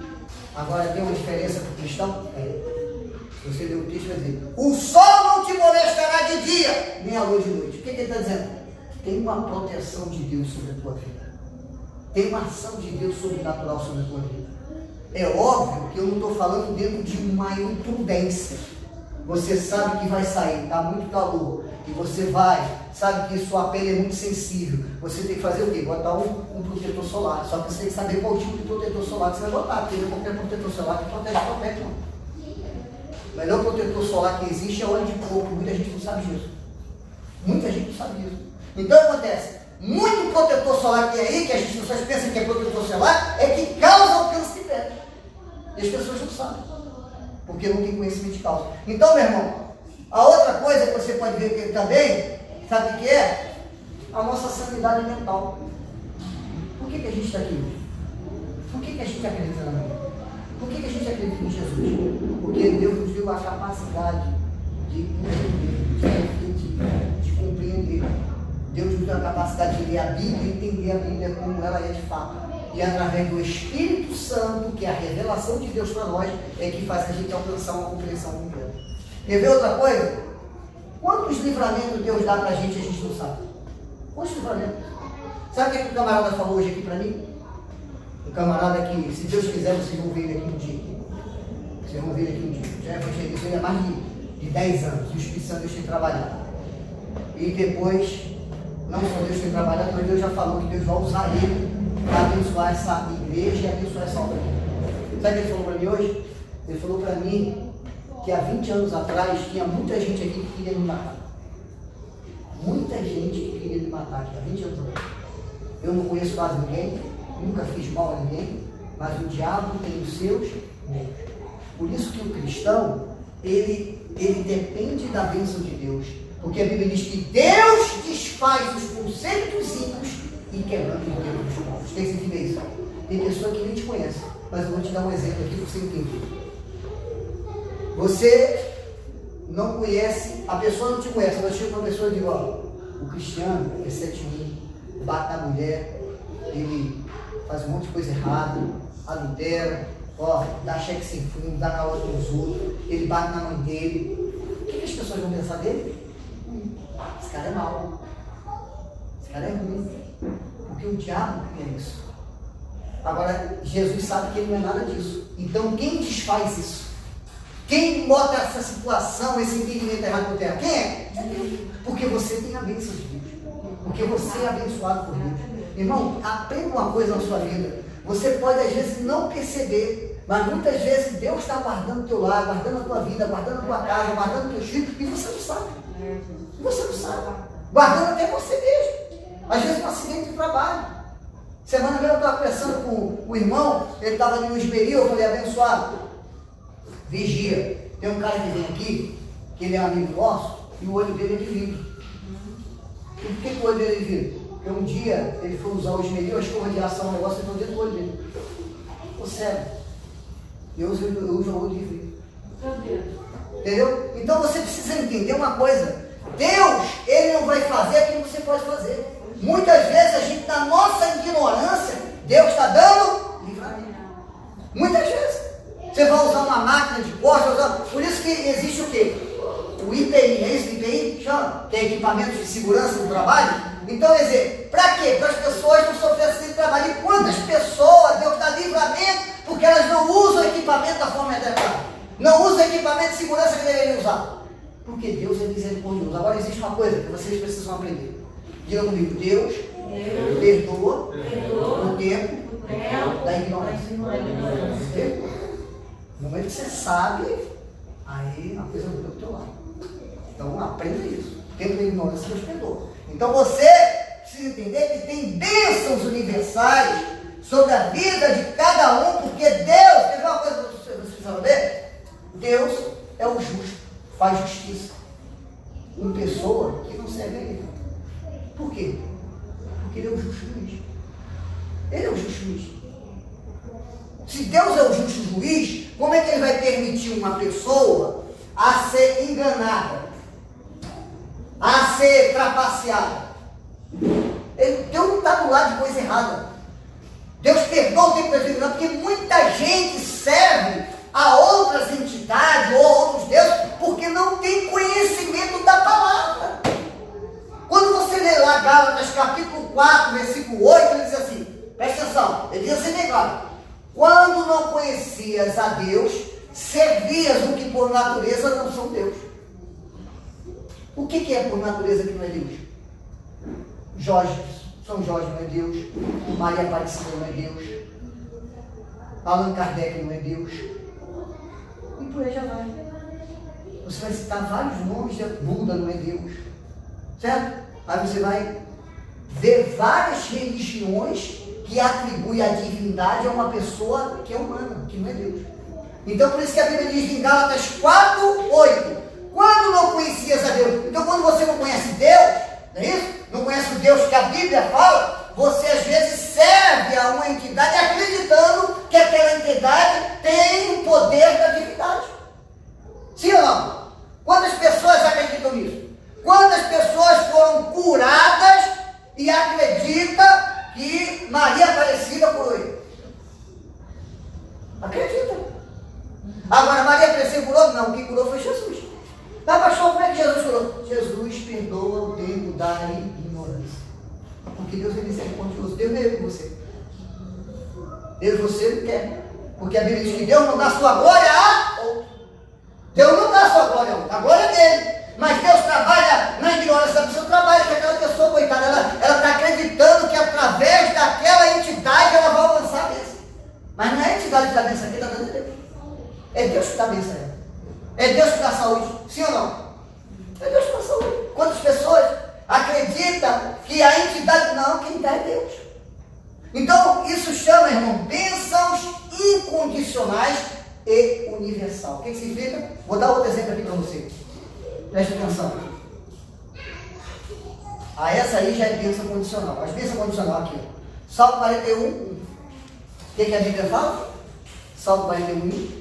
Speaker 1: Agora tem uma diferença para o cristão? Tem. Se você ler o texto, vai dizer: o sol não te molestará de dia, nem a lua de noite. O que ele está dizendo? Tem uma proteção de Deus sobre a tua vida. Tem uma ação de Deus sobrenatural sobre a tua vida. É óbvio que eu não estou falando dentro de uma imprudência. Você sabe que vai sair, está muito calor, e você vai, sabe que sua pele é muito sensível. Você tem que fazer o quê? Botar um protetor solar. Só que você tem que saber qual tipo de protetor solar que você vai botar, porque não é qualquer protetor solar que protege a pele, não. O melhor protetor solar que existe é óleo de coco. Muita gente não sabe disso. Muita gente não sabe disso. Então acontece, muito protetor solar que tem aí, que as pessoas pensam que é protetor solar, é que causa o câncer de pele. E as pessoas não sabem, porque não tem conhecimento de causa. Então, meu irmão, a outra coisa que você pode ver aqui também, sabe o que é? A nossa sanidade mental. Por que a gente está aqui hoje? Por que a gente acredita na Bíblia? Por que a gente acredita em Jesus? Porque Deus nos deu a capacidade de entender, de refletir, de compreender. Deus nos deu a capacidade de ler a Bíblia e entender a Bíblia como ela é de fato. E através do Espírito Santo, que é a revelação de Deus para nós, é que faz a gente alcançar uma compreensão completa. Quer ver outra coisa? Quantos livramentos Deus dá para a gente não sabe? Quantos livramentos? Sabe o que o camarada falou hoje aqui para mim? O camarada que, se Deus quiser, vocês vão ver ele aqui um dia. Vocês vão ver ele aqui um dia. Já evangelizou ele há mais de 10 anos. E o Espírito Santo Deus tem trabalhado. E depois, não só Deus tem trabalhado, mas Deus já falou que Deus vai usar ele para abençoar essa igreja e abençoar essa obra. Sabe o que ele falou para mim hoje? Ele falou para mim que há 20 anos atrás tinha muita gente aqui que queria me matar. Muita gente que queria me matar aqui há 20 anos atrás. Eu não conheço quase ninguém, nunca fiz mal a ninguém, mas o diabo tem os seus meios. Por isso que o cristão, ele depende da bênção de Deus. Porque a Bíblia diz que Deus desfaz os conceitos ímpios e quebrando o poder dos povos. Tem sentido isso? Tem pessoa que nem te conhece, mas eu vou te dar um exemplo aqui para você entender. Você não conhece, a pessoa não te conhece, mas chega uma pessoa e diz: ó, o Cristiano é 7-1, bate na mulher, ele faz um monte de coisa errada, adultera, ó, dá cheque sem fundo, dá na hora dos outros, ele bate na mãe dele. O que as pessoas vão pensar dele? Esse cara é mau, esse cara é ruim, porque o diabo quer isso. Agora, Jesus sabe que ele não é nada disso. Então, quem desfaz isso? Quem bota essa situação, esse entendimento errado por terra? Quem é? É Deus. Porque você tem a bênção de Deus. Porque você é abençoado por Deus. Irmão, aprenda uma coisa na sua vida. Você pode às vezes não perceber, mas muitas vezes Deus está guardando o teu lar, guardando a tua vida, guardando a tua casa, guardando os teus filhos, e você não sabe. E você não sabe. Guardando até você mesmo. Às vezes um acidente de trabalho. Semana mesmo eu estava conversando com o irmão, ele estava ali no Esmeril, eu falei: abençoado, vigia. Tem um cara que vem aqui, que ele é amigo nosso, e o olho dele é de vidro. E por que o olho dele é de vidro? Porque um dia ele foi usar o Esmeril, a escova de ação, um negócio, entrou dentro do olho dele. Ficou cego. E eu uso o olho de vidro. Entendeu? Então você precisa entender uma coisa. Deus, ele não vai fazer aquilo que você pode fazer. Muitas vezes a gente, na nossa ignorância, Deus está dando livramento. Muitas vezes. Você vai usar uma máquina de corte, por isso que existe o quê? O IPI, é isso? IPI chama? Que é equipamento de segurança do trabalho. Então, quer dizer, para quê? Para as pessoas não sofrerem acidente de trabalho. E quantas pessoas Deus dá livramento porque elas não usam o equipamento da forma adequada? Não usam o equipamento de segurança que deveriam usar. Porque Deus é misericordioso. Agora existe uma coisa que vocês precisam aprender. Diga comigo, Deus perdoa o tempo da ignorância. No momento que você sabe, aí a coisa muda do teu lado. Então aprenda isso. O tempo da ignorância Deus perdoa. Então você precisa entender que tem bênçãos universais sobre a vida de cada um, porque Deus, quer ver uma coisa que você precisa saber? Deus é o justo, faz justiça. Uma pessoa que não serve a Ele. Por quê? Porque Ele é o justo juiz. Ele é o justo juiz. Se Deus é o justo juiz, como é que Ele vai permitir uma pessoa a ser enganada, a ser trapaceada? Deus não está do lado de coisa errada. Deus perdoa o tempo da ignorância, porque muita gente serve a outras entidades ou outros deuses porque não tem conhecimento da palavra. Quando você lê lá Gálatas capítulo 4, versículo 8, ele diz assim, presta atenção, ele diz assim bem claro: quando não conhecias a Deus, servias o que por natureza não são Deus. O que é por natureza que não é Deus? São Jorge não é Deus, Maria Aparecida não é Deus, Allan Kardec não é Deus, e por aí já vai. Você vai citar vários nomes de Buda não é Deus, certo? Aí você vai ver várias religiões que atribuem a divindade a uma pessoa que é humana, que não é Deus. Então por isso que a Bíblia diz em Gálatas 4, 8, quando não conhecias a Deus. Então quando você não conhece Deus, não é isso? Não conhece o Deus que a Bíblia fala, você às vezes serve a uma entidade acreditando que aquela entidade tem o poder da divindade. Sim ou não? Quantas pessoas acreditam nisso? Quantas pessoas foram curadas e acreditam que Maria Aparecida curou ele? Acredita. Agora, Maria Aparecida curou? Não, quem curou foi Jesus. Mas pastor, como é que Jesus curou? Jesus perdoa o tempo da ignorância. Porque Deus é misericordioso. Deus não é com você. Deus você não quer. Porque a Bíblia diz que Deus não dá sua glória a outro. Deus não dá sua glória a outro. A glória é dele. Mas Deus trabalha na ignorância da pessoa, trabalha que aquela pessoa, coitada, ela está acreditando que através daquela entidade ela vai alcançar a bênção. Mas não é a entidade que dá bênção, quem está dando é Deus. É Deus que dá bênção a ela. É Deus que dá saúde. Sim ou não? É Deus que dá saúde. Quantas pessoas acreditam que a entidade... Não, quem dá é Deus. Então, isso chama, irmão, bênçãos incondicionais e universal. O que significa? Vou dar outro exemplo aqui para você. Preste atenção. Essa aí já é bênção condicional. As bênçãos condicional aqui. Salmo 41, 1. O que a Bíblia fala? Salmo 41, 1.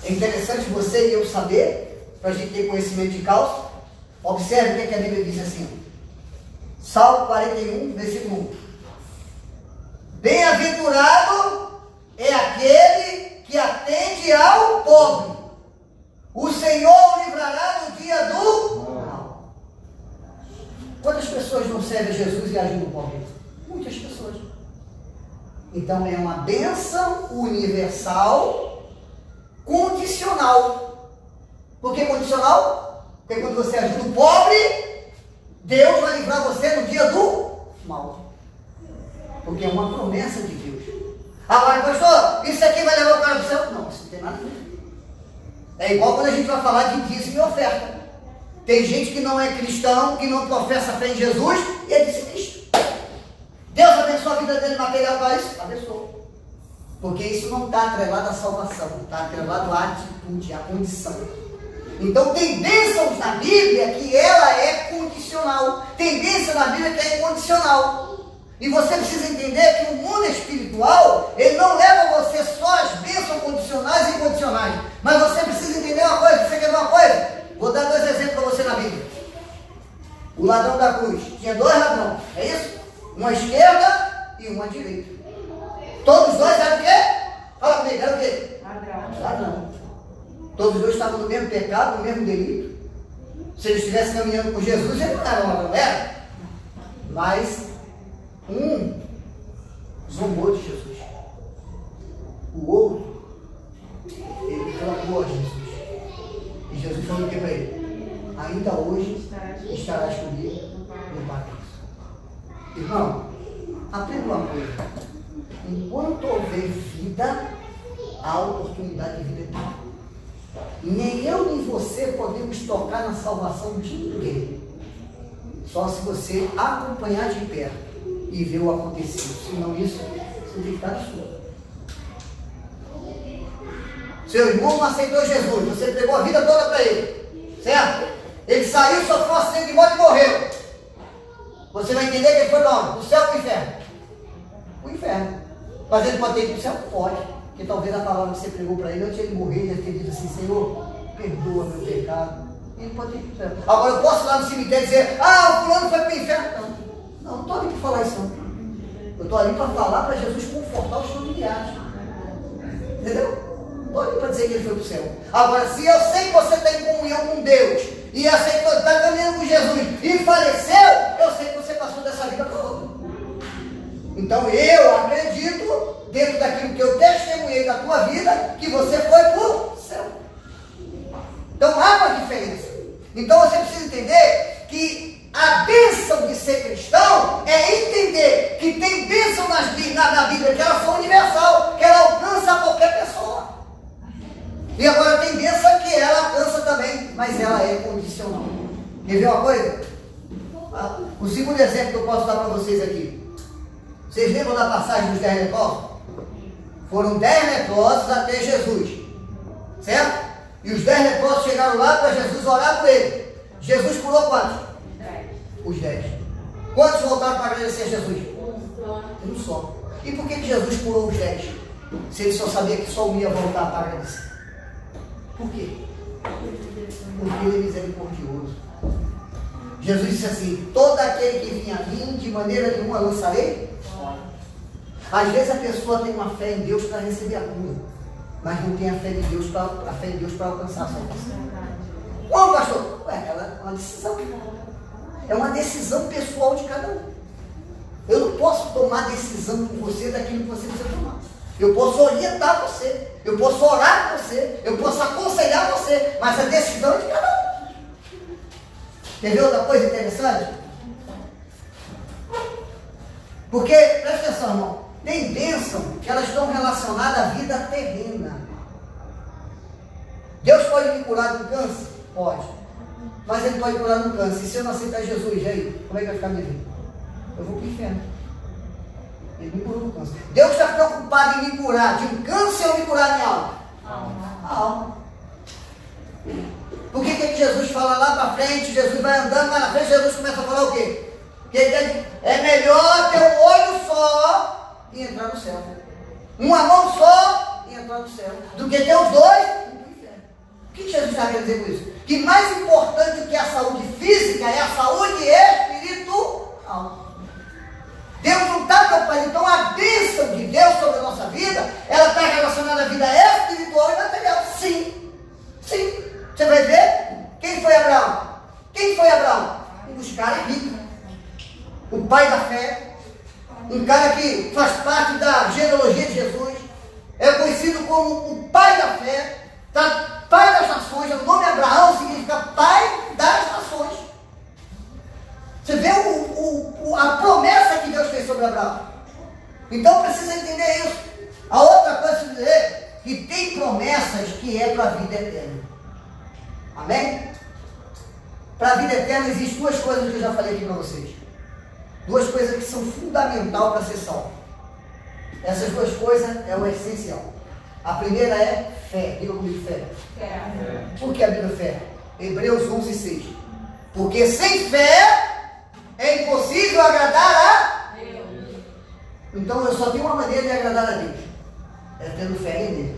Speaker 1: É interessante você e eu saber, para a gente ter conhecimento de causa. Observe o que a Bíblia diz assim. Salmo 41, versículo 1. Bem-aventurado é aquele que atende ao pobre. O Senhor o livrará no dia do mal. Quantas pessoas não servem a Jesus e ajudam o pobre? Muitas pessoas. Então é uma bênção universal condicional. Por que condicional? Porque quando você ajuda o pobre, Deus vai livrar você no dia do mal. Porque é uma promessa de Deus. Agora, pastor, isso aqui vai levar o cara para o céu? Não, isso não tem nada a ver. É igual quando a gente vai falar de dízimo e oferta. Tem gente que não é cristão, que não professa fé em Jesus e é dizimista. Deus abençoa a vida dele material para isso? Abençoou. Porque isso não está atrelado à salvação, está atrelado à atitude, à condição. Então tem bênçãos na Bíblia que ela é condicional. Tem bênção na Bíblia que é incondicional. E você precisa entender que o mundo espiritual, ele não leva você só as bênçãos condicionais e incondicionais. Mas você precisa entender uma coisa. Você quer ver uma coisa? Vou dar 2 exemplos para você na Bíblia. O ladrão da cruz. Tinha 2 ladrões. É isso? Uma à esquerda e uma à direita. Todos os 2 eram o quê? Fala comigo, eram o quê? Ladrão. Todos os 2 estavam no mesmo pecado, no mesmo delito. Se eles estivessem caminhando com Jesus, ele não era um ladrão, era? Mas um zombou de Jesus. O outro, ele clamou a Jesus. E Jesus falou o que para ele? Ainda hoje estarás comigo no paraíso. Irmão, aprenda uma coisa. Enquanto houver vida, há oportunidade de vida eterna. Nem eu nem você podemos tocar na salvação de ninguém. Só se você acompanhar de perto e ver o acontecido. Senão isso, você tem que estar na sua. Seu irmão não aceitou Jesus, você entregou a vida toda para ele. Certo? Ele saiu, sofreu um acidente de moto e morreu. Você vai entender que ele foi para onde? Do céu para o inferno? O inferno. Mas ele pode ter ido para o céu? Pode. Porque talvez a palavra que você pregou para ele, antes de ele morrer, ele deve ter dito assim: Senhor, perdoa meu pecado. Ele pode ter ido para o céu. Agora eu posso ir lá no cemitério e dizer: o fulano foi para o inferno. Não estou ali para falar isso não. Eu estou ali para falar para Jesus confortar os familiares. Entendeu? Não estou ali para dizer que ele foi para o céu. Agora, se eu sei que você tem comunhão com Deus e aceitou, está caminhando com Jesus e faleceu, eu sei que você passou dessa vida para outra. Então eu acredito, dentro daquilo que eu testemunhei da tua vida, que você foi para o céu. Então há uma diferença. Então você precisa entender que a bênção de ser cristão é entender que tem bênção na Bíblia que elas são universal, que ela alcança qualquer pessoa. E agora tem bênção que ela alcança também, mas ela é condicional. Quer ver uma coisa? O segundo exemplo que eu posso dar para vocês aqui. Vocês lembram da passagem dos 10 leprosos? Foram 10 leprosos até Jesus. Certo? E os 10 leprosos chegaram lá para Jesus orar por ele. Jesus curou quantos?
Speaker 2: 10.
Speaker 1: Os 10. Quantos voltaram para agradecer a Jesus? Um só. E por que Jesus curou os 10? Se ele só sabia que só um ia voltar para agradecer. Por quê? Porque ele é misericordioso. Jesus disse assim: todo aquele que vinha a mim, de maneira nenhuma lançarei. Às vezes a pessoa tem uma fé em Deus para receber a cura, mas não tem a fé em Deus para alcançar a salvação. Como, pastor? Ela é uma decisão. É uma decisão pessoal de cada um. Eu não posso tomar decisão por você daquilo que você precisa tomar. Eu posso orientar você, eu posso orar por você, eu posso aconselhar você, mas a decisão é de cada um. Quer ver outra coisa interessante? Porque, presta atenção, irmão, tem bênção que elas estão relacionadas à vida terrena. Deus pode me curar do câncer? Pode. Mas ele pode curar do câncer. E se eu não aceitar Jesus, e aí? Como é que vai ficar minha vida? Eu vou para o inferno. Ele me curou do câncer. Deus está preocupado em me curar de um câncer ou me curar minha alma? A alma. Por que Jesus fala lá para frente? Jesus vai andando, lá na frente, Jesus começa a falar o quê? Que é melhor ter um olho só e entrar no céu. Uma mão só e entrar no céu. Do que ter os dois e ir para o inferno. O que Jesus está querendo dizer com isso? Que mais importante do que a saúde física é a saúde espiritual. Deus não está preocupado. Então a bênção de Deus sobre a nossa vida, ela está relacionada à vida espiritual e material. Sim. Sim. Você vai ver? Quem foi Abraão? Quem foi Abraão? Um dos caras ricos. O pai da fé. Um cara que faz parte da genealogia de Jesus. É conhecido como o pai da fé. Pai das nações. O nome Abraão significa pai das nações. Você vê a promessa que Deus fez sobre Abraão. Então precisa entender isso. A outra coisa é dizer que tem promessas que é para a vida eterna. Amém? Para a vida eterna existem duas coisas que eu já falei aqui para vocês. Duas coisas que são fundamentais para ser salvo. Essas duas coisas é o essencial. A primeira é fé. Diga comigo, fé. Por que a Bíblia fé? Hebreus 11:6. Porque sem fé é impossível agradar a Deus. Então eu só tenho uma maneira de agradar a Deus. É tendo fé em Deus.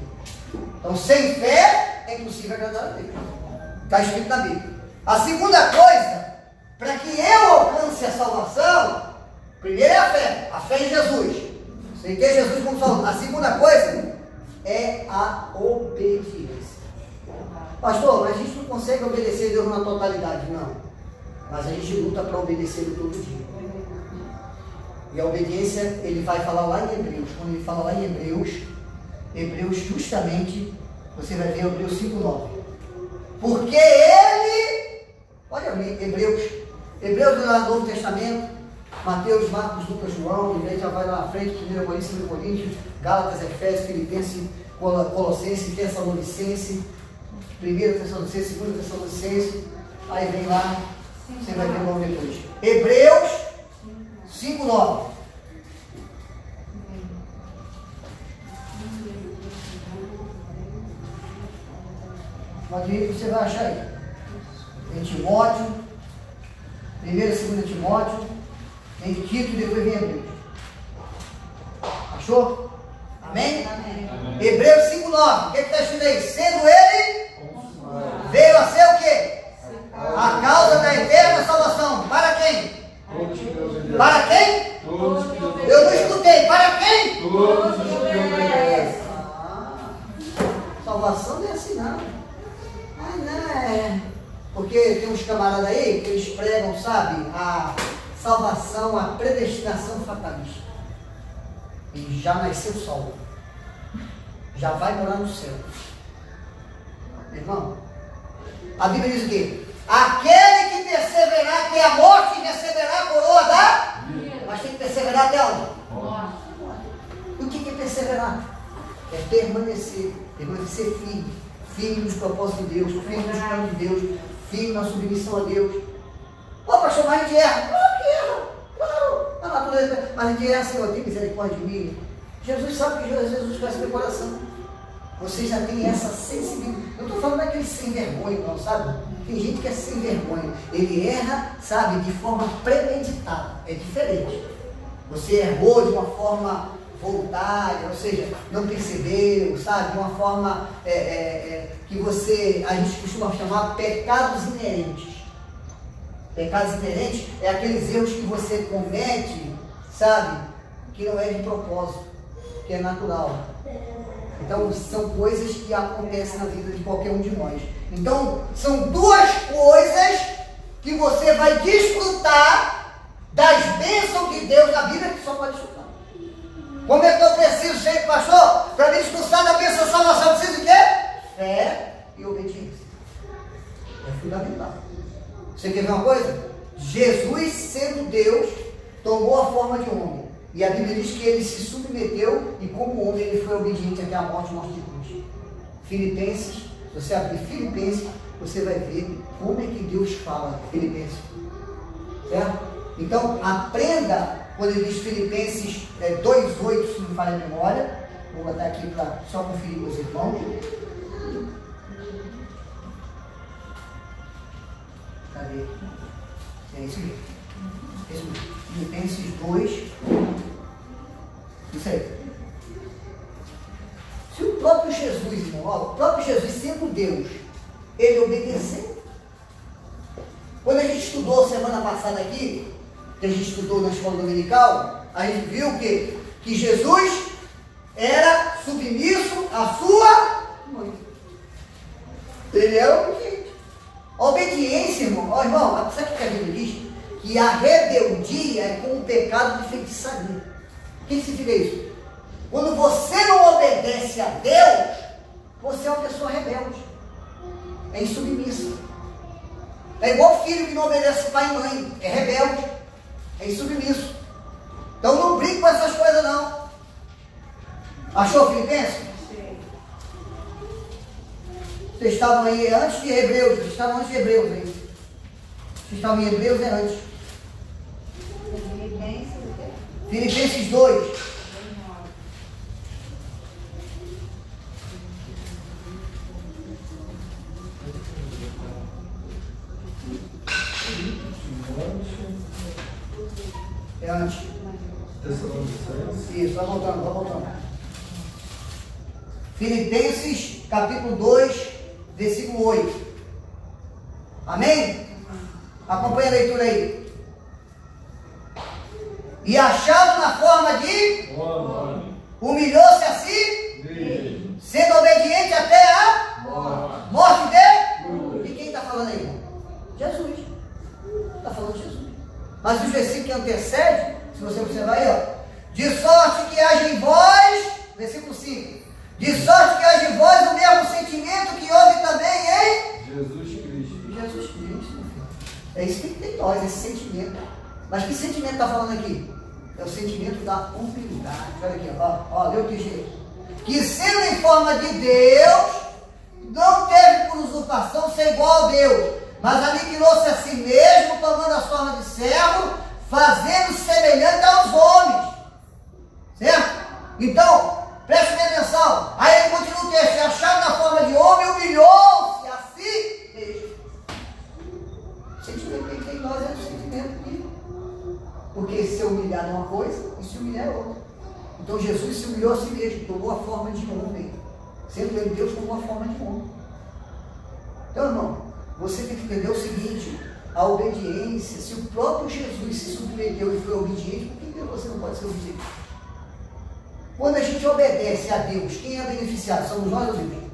Speaker 1: Então sem fé é impossível agradar a Deus. Está escrito na Bíblia. A segunda coisa, para que eu alcance a salvação, primeiro é a fé em Jesus. Aceitei Jesus como Salvador. A segunda coisa é a obediência. Pastor, mas a gente não consegue obedecer a Deus na totalidade, não. Mas a gente luta para obedecer todo dia. E a obediência, ele vai falar lá em Hebreus. Quando ele fala lá em Hebreus justamente, você vai ver Hebreus 5:9. Porque ele, olha Hebreus lá no Novo Testamento, Mateus, Marcos, Lucas, João, e aí já vai lá na frente, 1 Coríntios, 2 Coríntios, Gálatas, Efésios, Filipenses, Colossenses, Tessalonicenses, 1 Tessalonicenses, 2 Tessalonicenses, aí vem lá, você vai ver logo depois. Hebreus 5:9. Pode ir, você vai achar aí. Em Timóteo, 1 e 2 Timóteo, em Tito e depois vem Hebreus. Achou? Amém?
Speaker 2: Amém.
Speaker 1: Hebreus 5:9. O que está escrito aí? Sendo ele, veio a ser o quê? A causa da eterna salvação. Para quem? Para quem? Eu não escutei. Para quem?
Speaker 3: Todos os que obedecem.
Speaker 1: Salvação não é assim não. Não é. Porque tem uns camaradas aí que eles pregam, sabe, a salvação, a predestinação fatalista. E já nasceu salvo. Já vai morar no céu. Irmão, a Bíblia diz o quê? Aquele que perseverar até a morte receberá a coroa da vida. Mas tem que perseverar até onde? O que é perseverar? É permanecer firme nos propósitos de Deus, firme nos planos de Deus, firme na submissão a Deus. Ô pastor, mas a gente erra. Claro que erra, claro. A natureza, mas a gente erra, Senhor, tem misericórdia de mim. Jesus sabe que Jesus conhece meu coração. Você já tem essa sensibilidade. Eu estou falando daquele sem vergonha, não, sabe? Tem gente que é sem vergonha. Ele erra, sabe, de forma premeditada. É diferente. Você errou de uma forma voluntária, ou seja, não percebeu, sabe? De uma forma que você, a gente costuma chamar pecados inerentes. Pecados inerentes é aqueles erros que você comete, sabe? Que não é de propósito, que é natural. Então, são coisas que acontecem na vida de qualquer um de nós. Então, são duas coisas que você vai desfrutar das bênçãos de Deus na Bíblia que só pode desfrutar. Como é que eu preciso ser, pastor? Para me desfrutar da bênção da salvação, eu preciso de quê? Fé e obediência. É fundamental. Você quer ver uma coisa? Jesus, sendo Deus, tomou a forma de homem. E a Bíblia diz que ele se submeteu e como homem ele foi obediente até a morte de cruz. Filipenses, se você abrir Filipenses, você vai ver como é que Deus fala Filipenses. Certo? Então, aprenda, quando ele diz Filipenses 2:8, se não me falha a memória. Vou botar aqui para só conferir com os irmãos. Cadê? É isso mesmo. Isso mesmo. Filipenses 2. Isso aí. Se o próprio Jesus, irmão, o próprio Jesus sendo Deus, ele obedeceu. Quando a gente estudou semana passada aqui, que a gente estudou na escola dominical, a gente viu que Jesus era submisso à sua mãe. Ele era obediente. A obediência, irmão, sabe o que a Bíblia diz? Que a rebeldia é como o pecado de feitiçaria. O que significa isso? Quando você não obedece a Deus, você é uma pessoa rebelde. É insubmissa. É igual filho que não obedece pai e mãe. É rebelde. É insubmisso. Então não brinque com essas coisas não. Achou, Filipenses? Vocês estavam aí antes de Hebreus. Vocês estavam antes de Hebreus aí. Vocês estavam em Hebreus antes. Filipenses 2. É antes. Isso, vai voltando. Filipenses capítulo 2, versículo 8. Amém? Acompanha a leitura aí. E achado na forma de humilhou-se a si, sendo obediente até a morte de quem está falando aí? Jesus. Está falando de Jesus. Mas os versículos que antecedem, se você observar aí, ó. De sorte que haja em vós, versículo 5. De sorte que haja em vós o mesmo sentimento que houve também em
Speaker 2: Jesus Cristo.
Speaker 1: Jesus Cristo, meu filho. É isso que tem em nós, esse sentimento. Mas que sentimento está falando aqui? É o sentimento da humildade. Olha aqui, ó, lê o que jeito. Que sendo em forma de Deus, não teve por usurpação ser igual a Deus, mas aniquilou-se a si mesmo, tomando a forma de servo, fazendo-se semelhante aos homens. Certo? Então, preste atenção. Aí ele continua o texto. Achado na forma de homem, humilhou-se a si mesmo. O sentimento que tem em nós é o sentimento de... Porque se humilhar é uma coisa e se humilhar é outra. Então Jesus se humilhou a si mesmo, tomou a forma de homem. Sendo ele Deus, tomou a forma de homem. Então, irmão, você tem que entender o seguinte: a obediência, se o próprio Jesus se submeteu e foi obediente, por que você não pode ser obediente? Quando a gente obedece a Deus, quem é beneficiado? Somos nós ou Deus?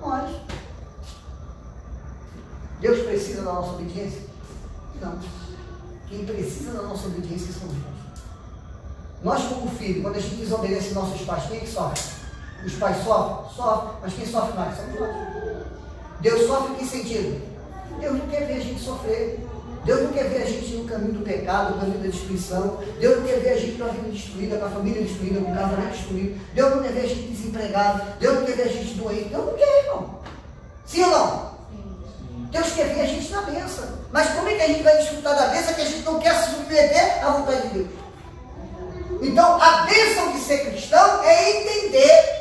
Speaker 1: Nós. Deus precisa da nossa obediência? Não. Quem precisa da nossa obediência somos nós. Nós, como filho, quando a gente desobedece nossos pais, quem é que sofre? Os pais sofrem? Sofrem. Mas quem sofre mais? Somos nós. Deus sofre em que sentido? Deus não quer ver a gente sofrer. Deus não quer ver a gente no caminho do pecado, no caminho da destruição. Deus não quer ver a gente com a vida destruída, com a família destruída, com o casamento destruído. Deus não quer ver a gente desempregado. Deus não quer ver a gente doente. Deus não quer, irmão. Sim ou não? Deus quer ver a gente na bênção. Mas como é que a gente vai desfrutar da bênção que a gente não quer se submeter à vontade de Deus? Então, a bênção de ser cristão é entender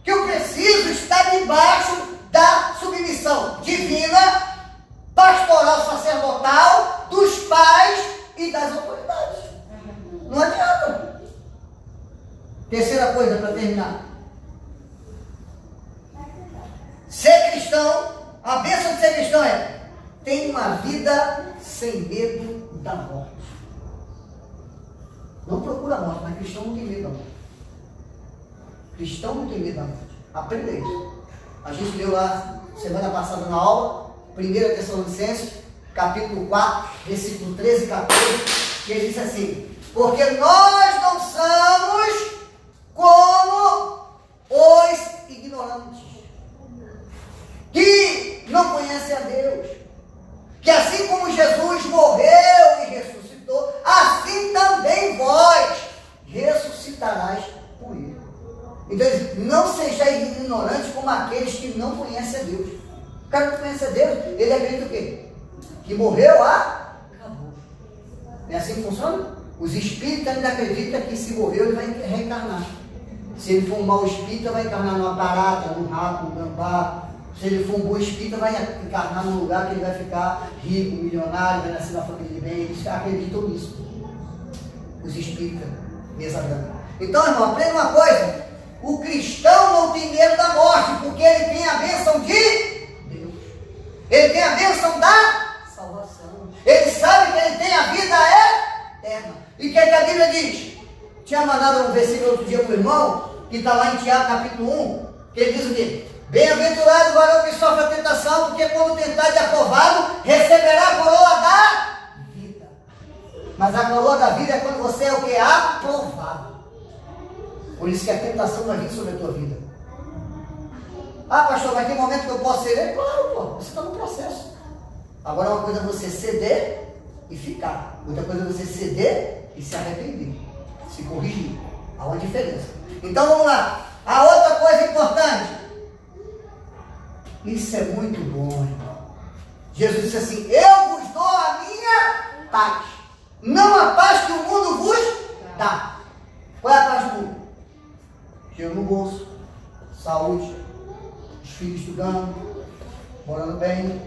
Speaker 1: que eu preciso estar debaixo da submissão divina, pastoral, sacerdotal, dos pais e das autoridades. Não adianta. Terceira coisa para terminar. Ser cristão, a bênção de ser cristão é: tem uma vida sem medo da morte. Não procura a morte, mas cristão não tem medo da morte. Cristão não tem medo da morte. Aprenda isso. A gente leu lá semana passada na aula, 1 Tessalonicenses, capítulo 4, versículo 13 e 14, que ele diz assim: porque nós não somos como os ignorantes, que não conhecem a Deus, que assim como Jesus morreu e ressuscitou, assim também vós ressuscitarás com ele. Então, não sejais ignorantes como aqueles que não conhecem a Deus. O cara que não conhece a Deus, ele acredita o quê? Que morreu, acabou. Não é assim que funciona? Os espíritos ainda acreditam que se morreu, ele vai reencarnar. Se ele for um mau espírito, vai encarnar numa barata, num rato, num gambá. Se ele for um bom espírito, vai encarnar num lugar que ele vai ficar rico, milionário, vai nascer na família de bem. Eles acreditam nisso. Os espíritas, mesa branca. Então, irmão, aprenda uma coisa. O cristão não tem medo da morte, porque ele tem a bênção de Deus. Ele tem a bênção da salvação. Ele sabe que ele tem a vida eterna. E o que a Bíblia diz? Tinha mandado um versículo outro dia para o irmão, que está lá em Tiago capítulo 1, que ele diz o quê? Bem-aventurado o varão que sofre a tentação, porque quando tentado e aprovado, receberá a coroa da vida. Mas a coroa da vida é quando você é o que? Aprovado. Por isso que a tentação vai vir sobre a tua vida. Ah, pastor, mas tem momento que eu posso ceder? Claro, pô, você está no processo. Agora uma coisa é você ceder e ficar. Outra coisa é você ceder e se arrepender. Se corrigir. Há uma diferença. Então vamos lá. A outra coisa importante. Isso é muito bom, irmão. Jesus disse assim: eu vos dou a minha paz. Não a paz que o mundo vos dá. Qual é a paz do mundo? Dinheiro no bolso, saúde, os filhos estudando, morando bem,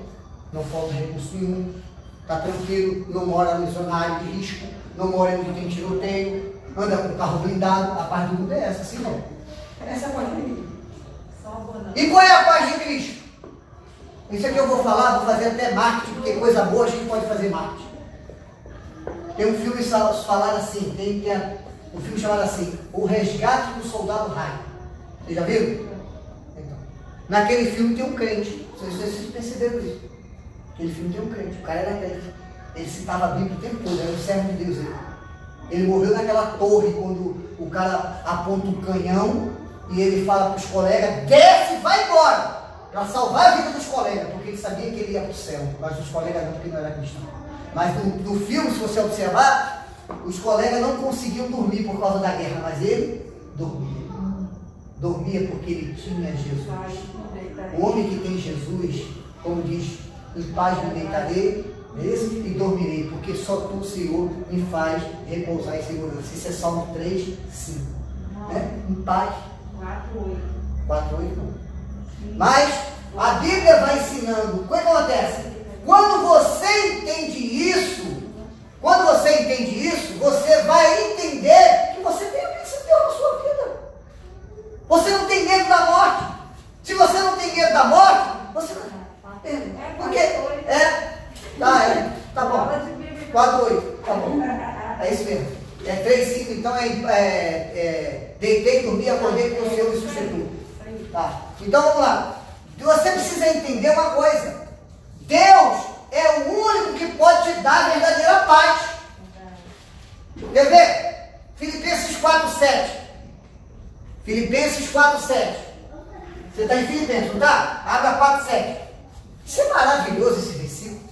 Speaker 1: não falta recurso nenhum, está tranquilo, não mora no zona de risco, não mora onde tem tiroteio, anda com carro blindado. A paz do mundo é essa, assim não. Essa é a paz de Cristo. E qual é a paz de Cristo? Isso aqui eu vou falar, vou fazer até marketing, porque coisa boa a gente pode fazer marketing. Tem um filme falado assim, tem um filme chamado assim, O Resgate do Soldado Ryan. Vocês já viram? Então, naquele filme tem um crente. Vocês perceberam isso? Aquele filme tem um crente. O cara era crente. Ele citava a Bíblia o tempo todo, era um servo de Deus. Ele morreu naquela torre, quando o cara aponta um canhão e ele fala para os colegas, desce e vai embora, para salvar a vida dos colegas, porque ele sabia que ele ia para o céu, mas os colegas não, porque não era cristão. Mas no filme, se você observar, os colegas não conseguiam dormir por causa da guerra, mas ele dormia. Dormia porque ele tinha Jesus. O homem que tem Jesus, como diz, em paz me deitarei e dormirei, porque só tu, Senhor, me faz repousar em segurança. Isso é Salmo 3, 5. Né? Em paz. 4, 8 não. Mas a Bíblia vai ensinando. O que acontece? Quando você entende isso, você vai entender que você tem o príncipe de Deus na sua vida. Você não tem medo da morte. Se você não tem medo da morte, você não. Porque tá bom. 4, 8, tá bom. É isso mesmo. É 3, 5, então deitei, dormi, acordei porque o Senhor me sustentou. Tá. Então vamos lá. Você precisa entender uma coisa. Deus é o único que pode te dar a verdadeira paz. Quer ver? Filipenses 4:7. Filipenses 4:7. Você está em Filipenses, não está? Abra 4:7. Isso é maravilhoso esse versículo.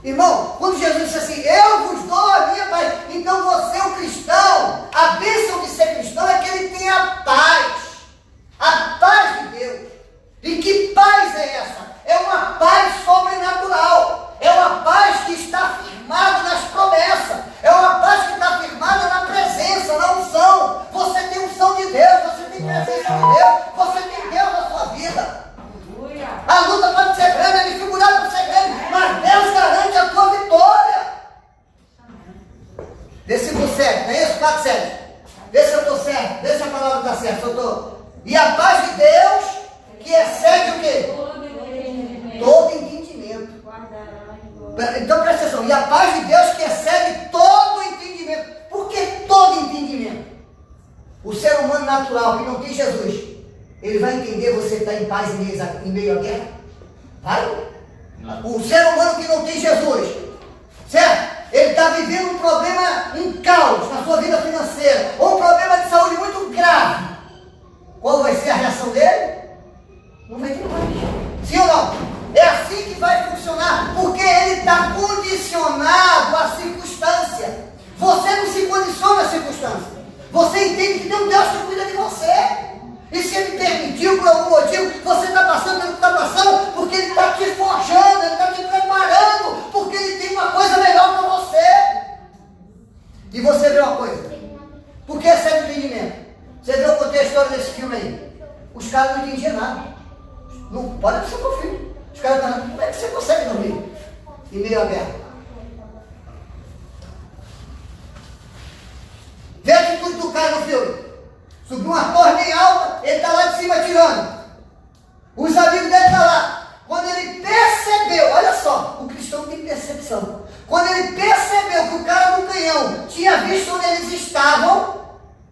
Speaker 1: Irmão, quando Jesus disse assim, eu vos dou a minha paz. Então você é um cristão. A bênção de ser cristão é que ele tem a paz. A paz de Deus. E que paz é essa? É uma paz sobrenatural. É uma paz que está firmada nas promessas. É uma paz que está firmada na presença, na unção. Você tem unção de Deus, você tem presença de Deus, você tem Deus na sua vida. A luta pode ser grande, a dificuldade pode ser grande, mas Deus garante a tua vitória. Versículo 7, não é isso? 4:7. Vê se eu estou certo, vê se a palavra está certa. Eu estou. E a paz de Deus, que excede o quê? Todo entendimento. Então presta atenção. E a paz de Deus que excede todo entendimento. Por que todo entendimento? O ser humano natural que não tem Jesus, ele vai entender você estar em paz em meio à guerra? Vai? O ser humano que não tem Jesus, certo? Ele está vivendo um problema, um caos na sua vida financeira, ou um problema de saúde muito grave. Qual vai ser a reação dele? Não vai ter mais. Sim ou não? É assim que vai funcionar, porque ele está condicionado à circunstância. Você não se condiciona à circunstância. Você entende que tem um Deus que cuida de você. E se ele permitiu por algum motivo, você está passando pelo que está passando, porque ele está te forjando, ele está te preparando, porque ele tem uma coisa melhor para você. E você vê uma coisa, por que esse entendimento? Você vê o contexto história desse filme aí? Os caras não entendiam nada. Não pode ser teu filho. Os caras estão como é que você consegue dormir em meio à guerra? Vê a atitude do cara no filme. Subiu uma torre bem alta, ele está lá de cima atirando. Os amigos dele estão lá. Quando ele percebeu, olha só, o cristão tem percepção. Quando ele percebeu que o cara do canhão tinha visto onde eles estavam,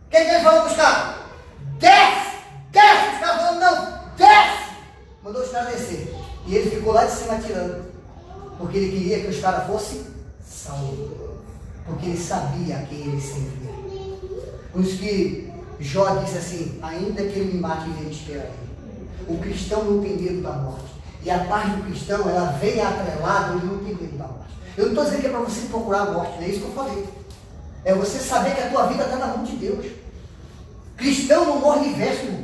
Speaker 1: o que ele falou para os caras? Desce! Desce! Os caras falaram, não, desce! Mandou os caras descer. E ele ficou lá de cima atirando. Porque ele queria que os caras fossem salvos. Porque ele sabia a quem ele servia. Por isso que Jó disse assim, ainda que ele me mate, ele esperarei. O cristão não tem medo da morte. E a paz do cristão, ela vem atrelada, ele não tem medo da morte. Eu não estou dizendo que é para você procurar a morte, não é isso que eu falei. É você saber que a tua vida está na mão de Deus. Cristão não morre em véspera.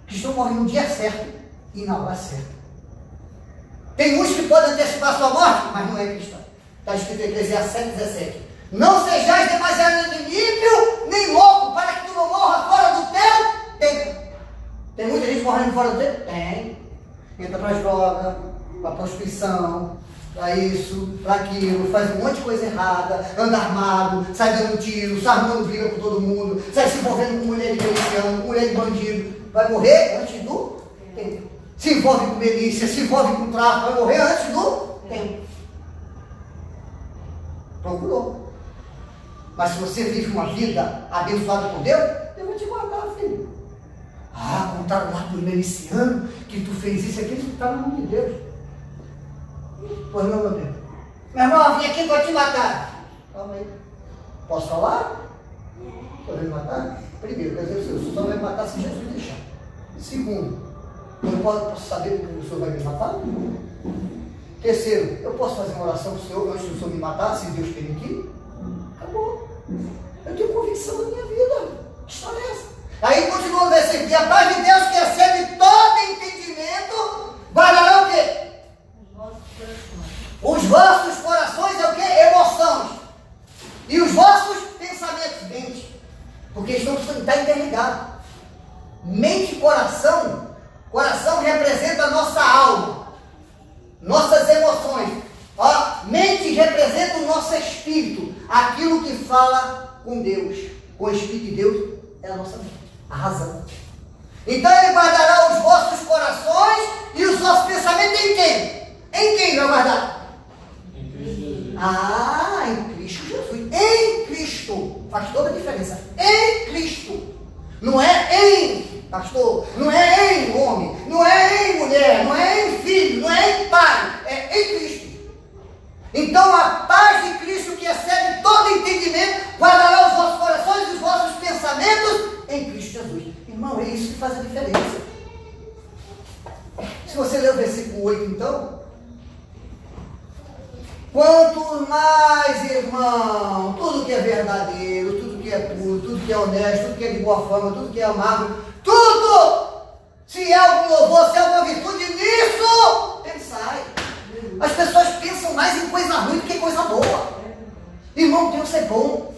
Speaker 1: Cristão morre no dia certo e na hora certa. Tem uns que podem antecipar sua morte, mas não é cristão. Está escrito em Eclesiastes 7:17. Não sejais demasiadamente ímpio, nem louco, para que tu não morra fora do teu tempo. Tem muita gente morrendo fora do tempo? Tem. Entra para as drogas, para a prostituição, para isso, para aquilo, faz um monte de coisa errada, anda armado, sai dando tiro, sai arrumando briga com todo mundo, sai se envolvendo com mulher de miliciano, com mulher de bandido. Vai morrer antes do tempo. Se envolve com milícia, se envolve com tráfico, vai morrer antes do tempo. Procurou. Mas se você vive uma vida abençoada por Deus, Deus vai te guardar, filho. Ah, contaram lá do miliciano que tu fez isso aqui, tu está no nome de Deus. Pois não, meu Deus. Meu irmão, eu vim aqui para te matar. Calma aí. Posso falar? Vai me matar? Primeiro, quer dizer, o Senhor só vai me matar se Jesus deixar. Segundo, eu posso saber que o Senhor vai me matar? Terceiro, eu posso fazer uma oração para o Senhor antes do Senhor me matar, se Deus permitir? Acabou. Eu tenho convicção na minha vida. Que história é essa? Aí continua o versículo. E a paz de Deus que excede todo entendimento, guardará o quê? Os vossos corações é o quê? Emoções. E os vossos pensamentos, mente. Porque estão interligados. Mente e coração. Coração representa a nossa alma. Nossas emoções. Ó, mente representa o nosso espírito. Aquilo que fala com Deus. Com o Espírito de Deus é a nossa mente. A razão. Então ele guardará os vossos corações e os vossos pensamentos em quem? Em quem vai guardar?
Speaker 2: Em Cristo Jesus.
Speaker 1: Em Cristo Jesus. Em Cristo. Faz toda a diferença. Em Cristo. Não é em pastor, não é em homem, não é em mulher, não é em filho, não é em pai, é em Cristo. Então a paz de Cristo que excede todo entendimento guardará os vossos corações e os vossos pensamentos em Cristo Jesus. Irmão, é isso que faz a diferença. Se você ler o versículo 8 então, quanto mais, irmão, tudo que é verdadeiro, tudo que é puro, tudo que é honesto, tudo que é de boa fama, tudo que é amável, tudo, se há algum louvor, se há alguma virtude nisso, pensai. As pessoas pensam mais em coisa ruim do que coisa boa. Irmão, Deus é bom.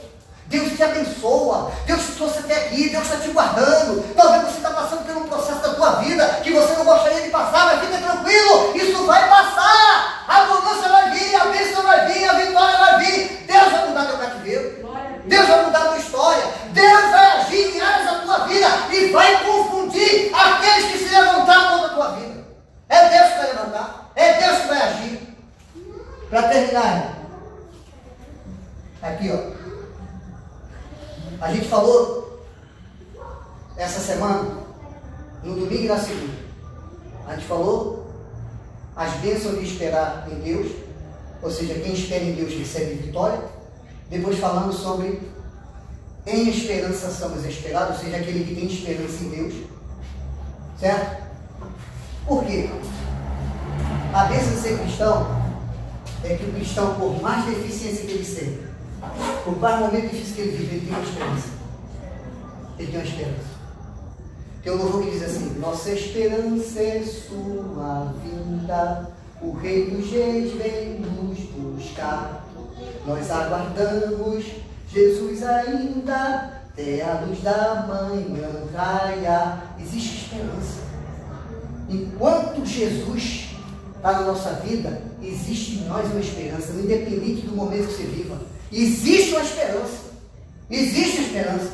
Speaker 1: Deus te abençoa. Deus te trouxe até aqui. Deus está te guardando. Talvez você está passando por um processo da tua vida que você não gostaria de passar, mas fica tranquilo. Isso vai passar. A abundância vai vir, a bênção vai vir, a vitória vai vir. Deus vai mudar teu cativeiro. Deus vai mudar a tua história. Deus vai agir em áreas da tua vida e vai confundir aqueles que se levantaram contra a tua vida. É Deus que vai levantar. É Deus que vai agir. Para terminar, aqui ó, a gente falou essa semana, no domingo e na segunda, a gente falou as bênçãos de esperar em Deus, ou seja, quem espera em Deus recebe vitória. Depois falando sobre em esperança somos esperados, ou seja, aquele que tem esperança em Deus, certo? Por quê? A bênção de ser cristão é que o cristão, por mais deficiência que ele seja, por mais momento difícil que ele vive, ele tem uma esperança. Ele tem uma esperança. Tem um louvor que diz assim: nossa esperança é sua vinda, o Rei dos Reis vem nos buscar. Nós aguardamos Jesus ainda, até a luz da manhã raiar. Existe esperança. Enquanto Jesus está na nossa vida, existe em nós uma esperança, independente do momento que você viva. Existe uma esperança. Existe esperança.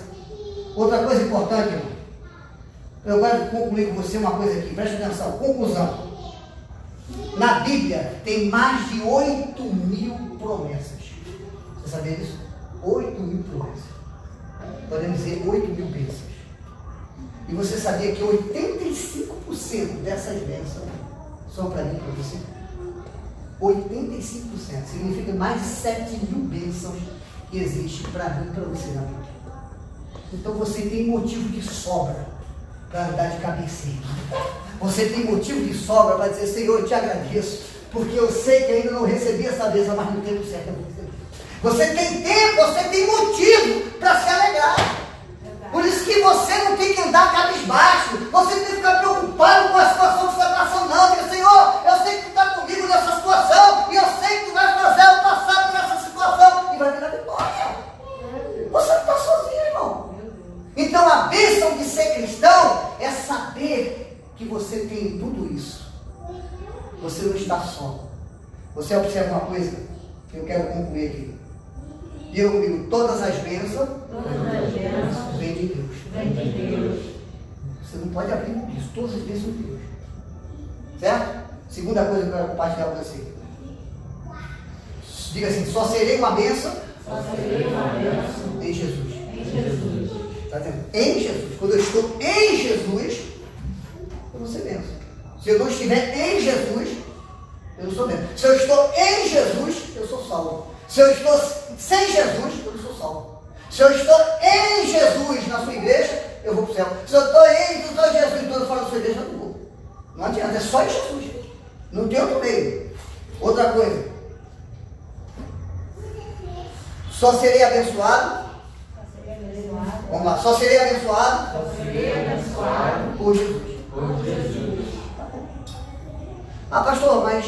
Speaker 1: Outra coisa importante, irmão. Eu quero concluir com você uma coisa aqui. Preste atenção. Conclusão. Na Bíblia tem mais de 8.000 promessas. Você sabia disso? 8.000 promessas. Podemos dizer 8.000 bênçãos. E você sabia que 85% dessas bênçãos são para mim e para você? 85%. Significa mais de 7.000 bênçãos que existem para mim e para você na Bíblia. Então você tem motivo de sobra para andar de cabeceira. Você tem motivo de sobra para dizer: Senhor, eu te agradeço, porque eu sei que ainda não recebi essa bênção, mas no tempo certo eu vou receber. Você tem tempo, você tem motivo para se alegrar. Por isso que você não tem que andar cabisbaixo, você tem que ficar preocupado com a situação que você está passando, não. Diga: Senhor, eu sei que tu está comigo nessa situação, e eu sei que tu vai fazer eu passar por essa situação, e vai me dar vitória. Você não está sozinho, irmão. Então a bênção de ser cristão é saber que você tem tudo isso. Você não está só. Você observa uma coisa que eu quero concluir aqui. Diga comigo: todas as bênçãos vêm de Deus. Você não pode abrir mão disso. Todas as bênçãos de Deus. Certo? Segunda coisa que eu quero compartilhar com você. Diga assim: só serei uma bênção em Jesus. Está dizendo? Em Jesus. Quando eu estou em Jesus, eu vou ser bênção. Se eu não estiver em Jesus, eu não sou bênção. Se eu estou em Jesus, eu sou salvo. Se eu estou sem Jesus, eu não sou salvo. Se eu estou em Jesus na sua igreja, eu vou para o céu. Se eu estou em Jesus todo fora da sua igreja, eu não vou. Não adianta, é só em Jesus. Não tem outro meio. Outra coisa. Só serei abençoado. Vamos lá, só serei abençoado. Por Jesus. Ah, pastor, mas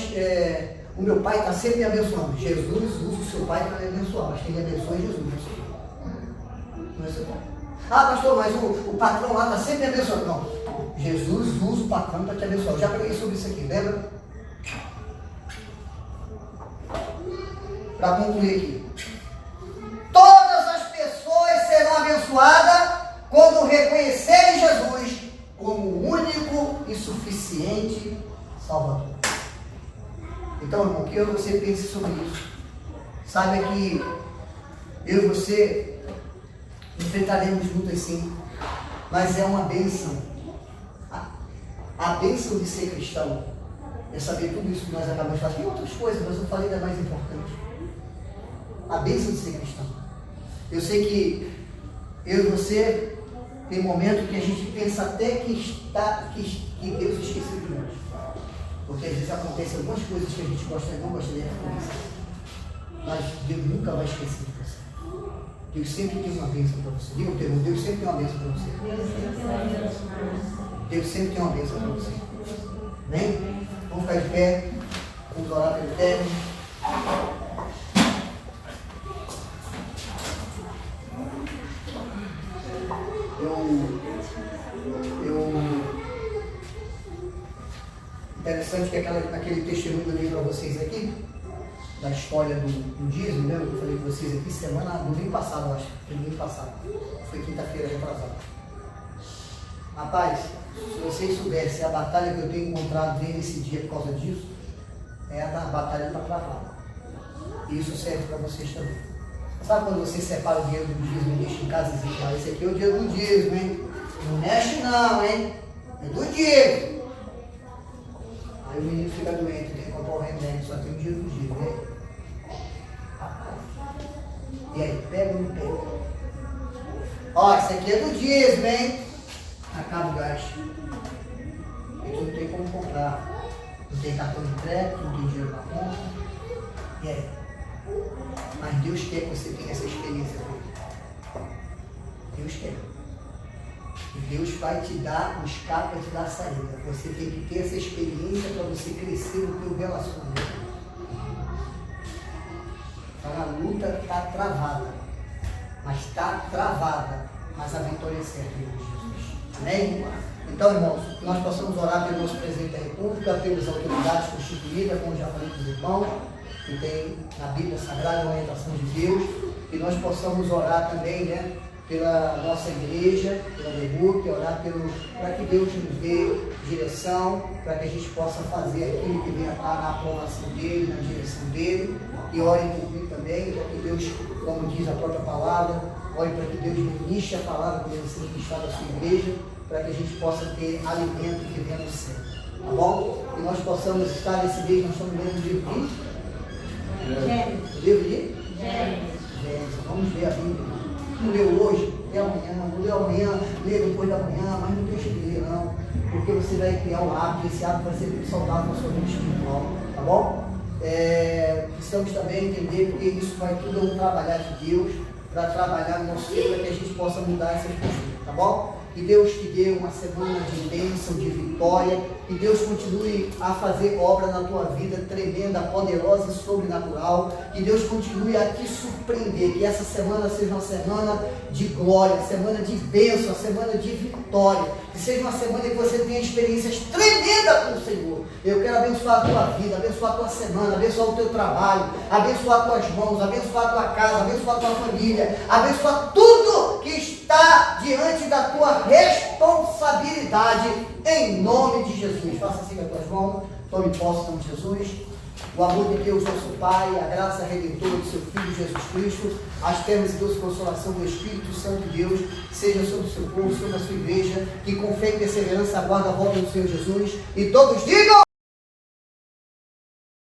Speaker 1: o meu pai está sempre me abençoando. Jesus usa o seu pai para me abençoar, mas quem me abençoa é Jesus. Não é seu pai. Ah, pastor, mas o patrão lá está sempre me abençoando. Não, Jesus usa o patrão para te abençoar. Eu já preguei sobre isso aqui, lembra? Para concluir aqui. Todas as pessoas serão abençoadas quando reconhecerem Jesus como o único e suficiente Salvador. Então, irmão, que eu e você pense sobre isso. Saiba que eu e você enfrentaremos lutas sim, mas é uma bênção. A bênção de ser cristão é saber tudo isso que nós acabamos de falar. Tem outras coisas, mas eu falei da mais importante. A bênção de ser cristão. Eu sei que eu e você tem momento que a gente pensa até que Deus esqueceu de nós. Porque às vezes acontecem algumas coisas que a gente não gostaria de acontecer. Mas Deus nunca vai esquecer de você. Deus sempre tem uma bênção para você. Diga o termo, Deus sempre tem uma bênção para você. Deus sempre tem uma bênção para você. Vem? Vamos ficar de pé. Vamos orar pelo término. Interessante que aquele testemunho que eu dei para vocês aqui, da história do dízimo, lembra que eu falei com vocês aqui, domingo passado, eu acho, domingo passado, foi quinta-feira retrasada. Rapaz, se vocês soubessem a batalha que eu tenho encontrado desde esse dia por causa disso, é a batalha para travar. E isso serve para vocês também. Sabe quando você separa o dinheiro do dízimo e deixa em casa e diz, esse aqui é o dinheiro do dízimo, hein? Não mexe não, hein? É do dízimo. Aí o menino fica doente, tem que comprar o remédio, só tem o dinheiro do dízimo, né? E aí, pega ou não pega? Ó, isso aqui é do dízimo, hein? Acaba o gasto. E tu não tem como comprar. Não tem cartão de crédito, não tem dinheiro para conta. E aí? Mas Deus quer que você tenha essa experiência com Ele. Deus quer. E Deus vai te dar o escape, vai te dar a saída. Você tem que ter essa experiência para você crescer no teu relacionamento. Então a luta está travada. Mas está travada. Mas a vitória é certa, em Jesus. Amém? Então, irmãos, que nós possamos orar pelo nosso presidente da República, pelas autoridades constituídas, como já falei com os irmãos, que tem na Bíblia Sagrada a orientação de Deus, que nós possamos orar também, né, pela nossa igreja, pela DEBUC, orar para que Deus nos dê direção, para que a gente possa fazer aquilo que venha estar na aprovação dele, na direção dele, e orem por mim também, para que Deus, como diz a própria palavra, ore para que Deus ministre a palavra que deve ser ministrada à sua igreja, para que a gente possa ter alimento que vem do céu, tá bom? E nós possamos estar nesse mês, nós estamos lendo o livro de Gênesis. O livro de Gênesis. Vamos ler a Bíblia. Não leu hoje, lê amanhã, não leu amanhã, lê depois da manhã, mas não deixe de ler não, porque você vai criar um hábito, esse hábito vai ser muito saudável na sua vida espiritual, tá bom? Precisamos também entender que isso vai tudo um trabalhar de Deus, para trabalhar no nosso ser, para que a gente possa mudar essas posturas, tá bom? Que Deus te dê uma semana de bênção, de vitória, que Deus continue a fazer obra na tua vida tremenda, poderosa e sobrenatural, que Deus continue a te surpreender, que essa semana seja uma semana de glória, semana de bênção, semana de vitória, que seja uma semana em que você tenha experiências tremendas com o Senhor. Eu quero abençoar a tua vida, abençoar a tua semana, abençoar o teu trabalho, abençoar as tuas mãos, abençoar a tua casa, abençoar a tua família, abençoar tudo que está diante da tua responsabilidade, em nome de Jesus. Faça assim com as tuas mãos, tome posse em nome de Jesus. O amor de Deus, nosso Pai, a graça redentora de seu Filho Jesus Cristo, as terras e doce consolação do Espírito Santo de Deus, seja sobre o seu povo, sobre a sua igreja, que com fé e perseverança aguarda a volta do Senhor Jesus, e todos digam...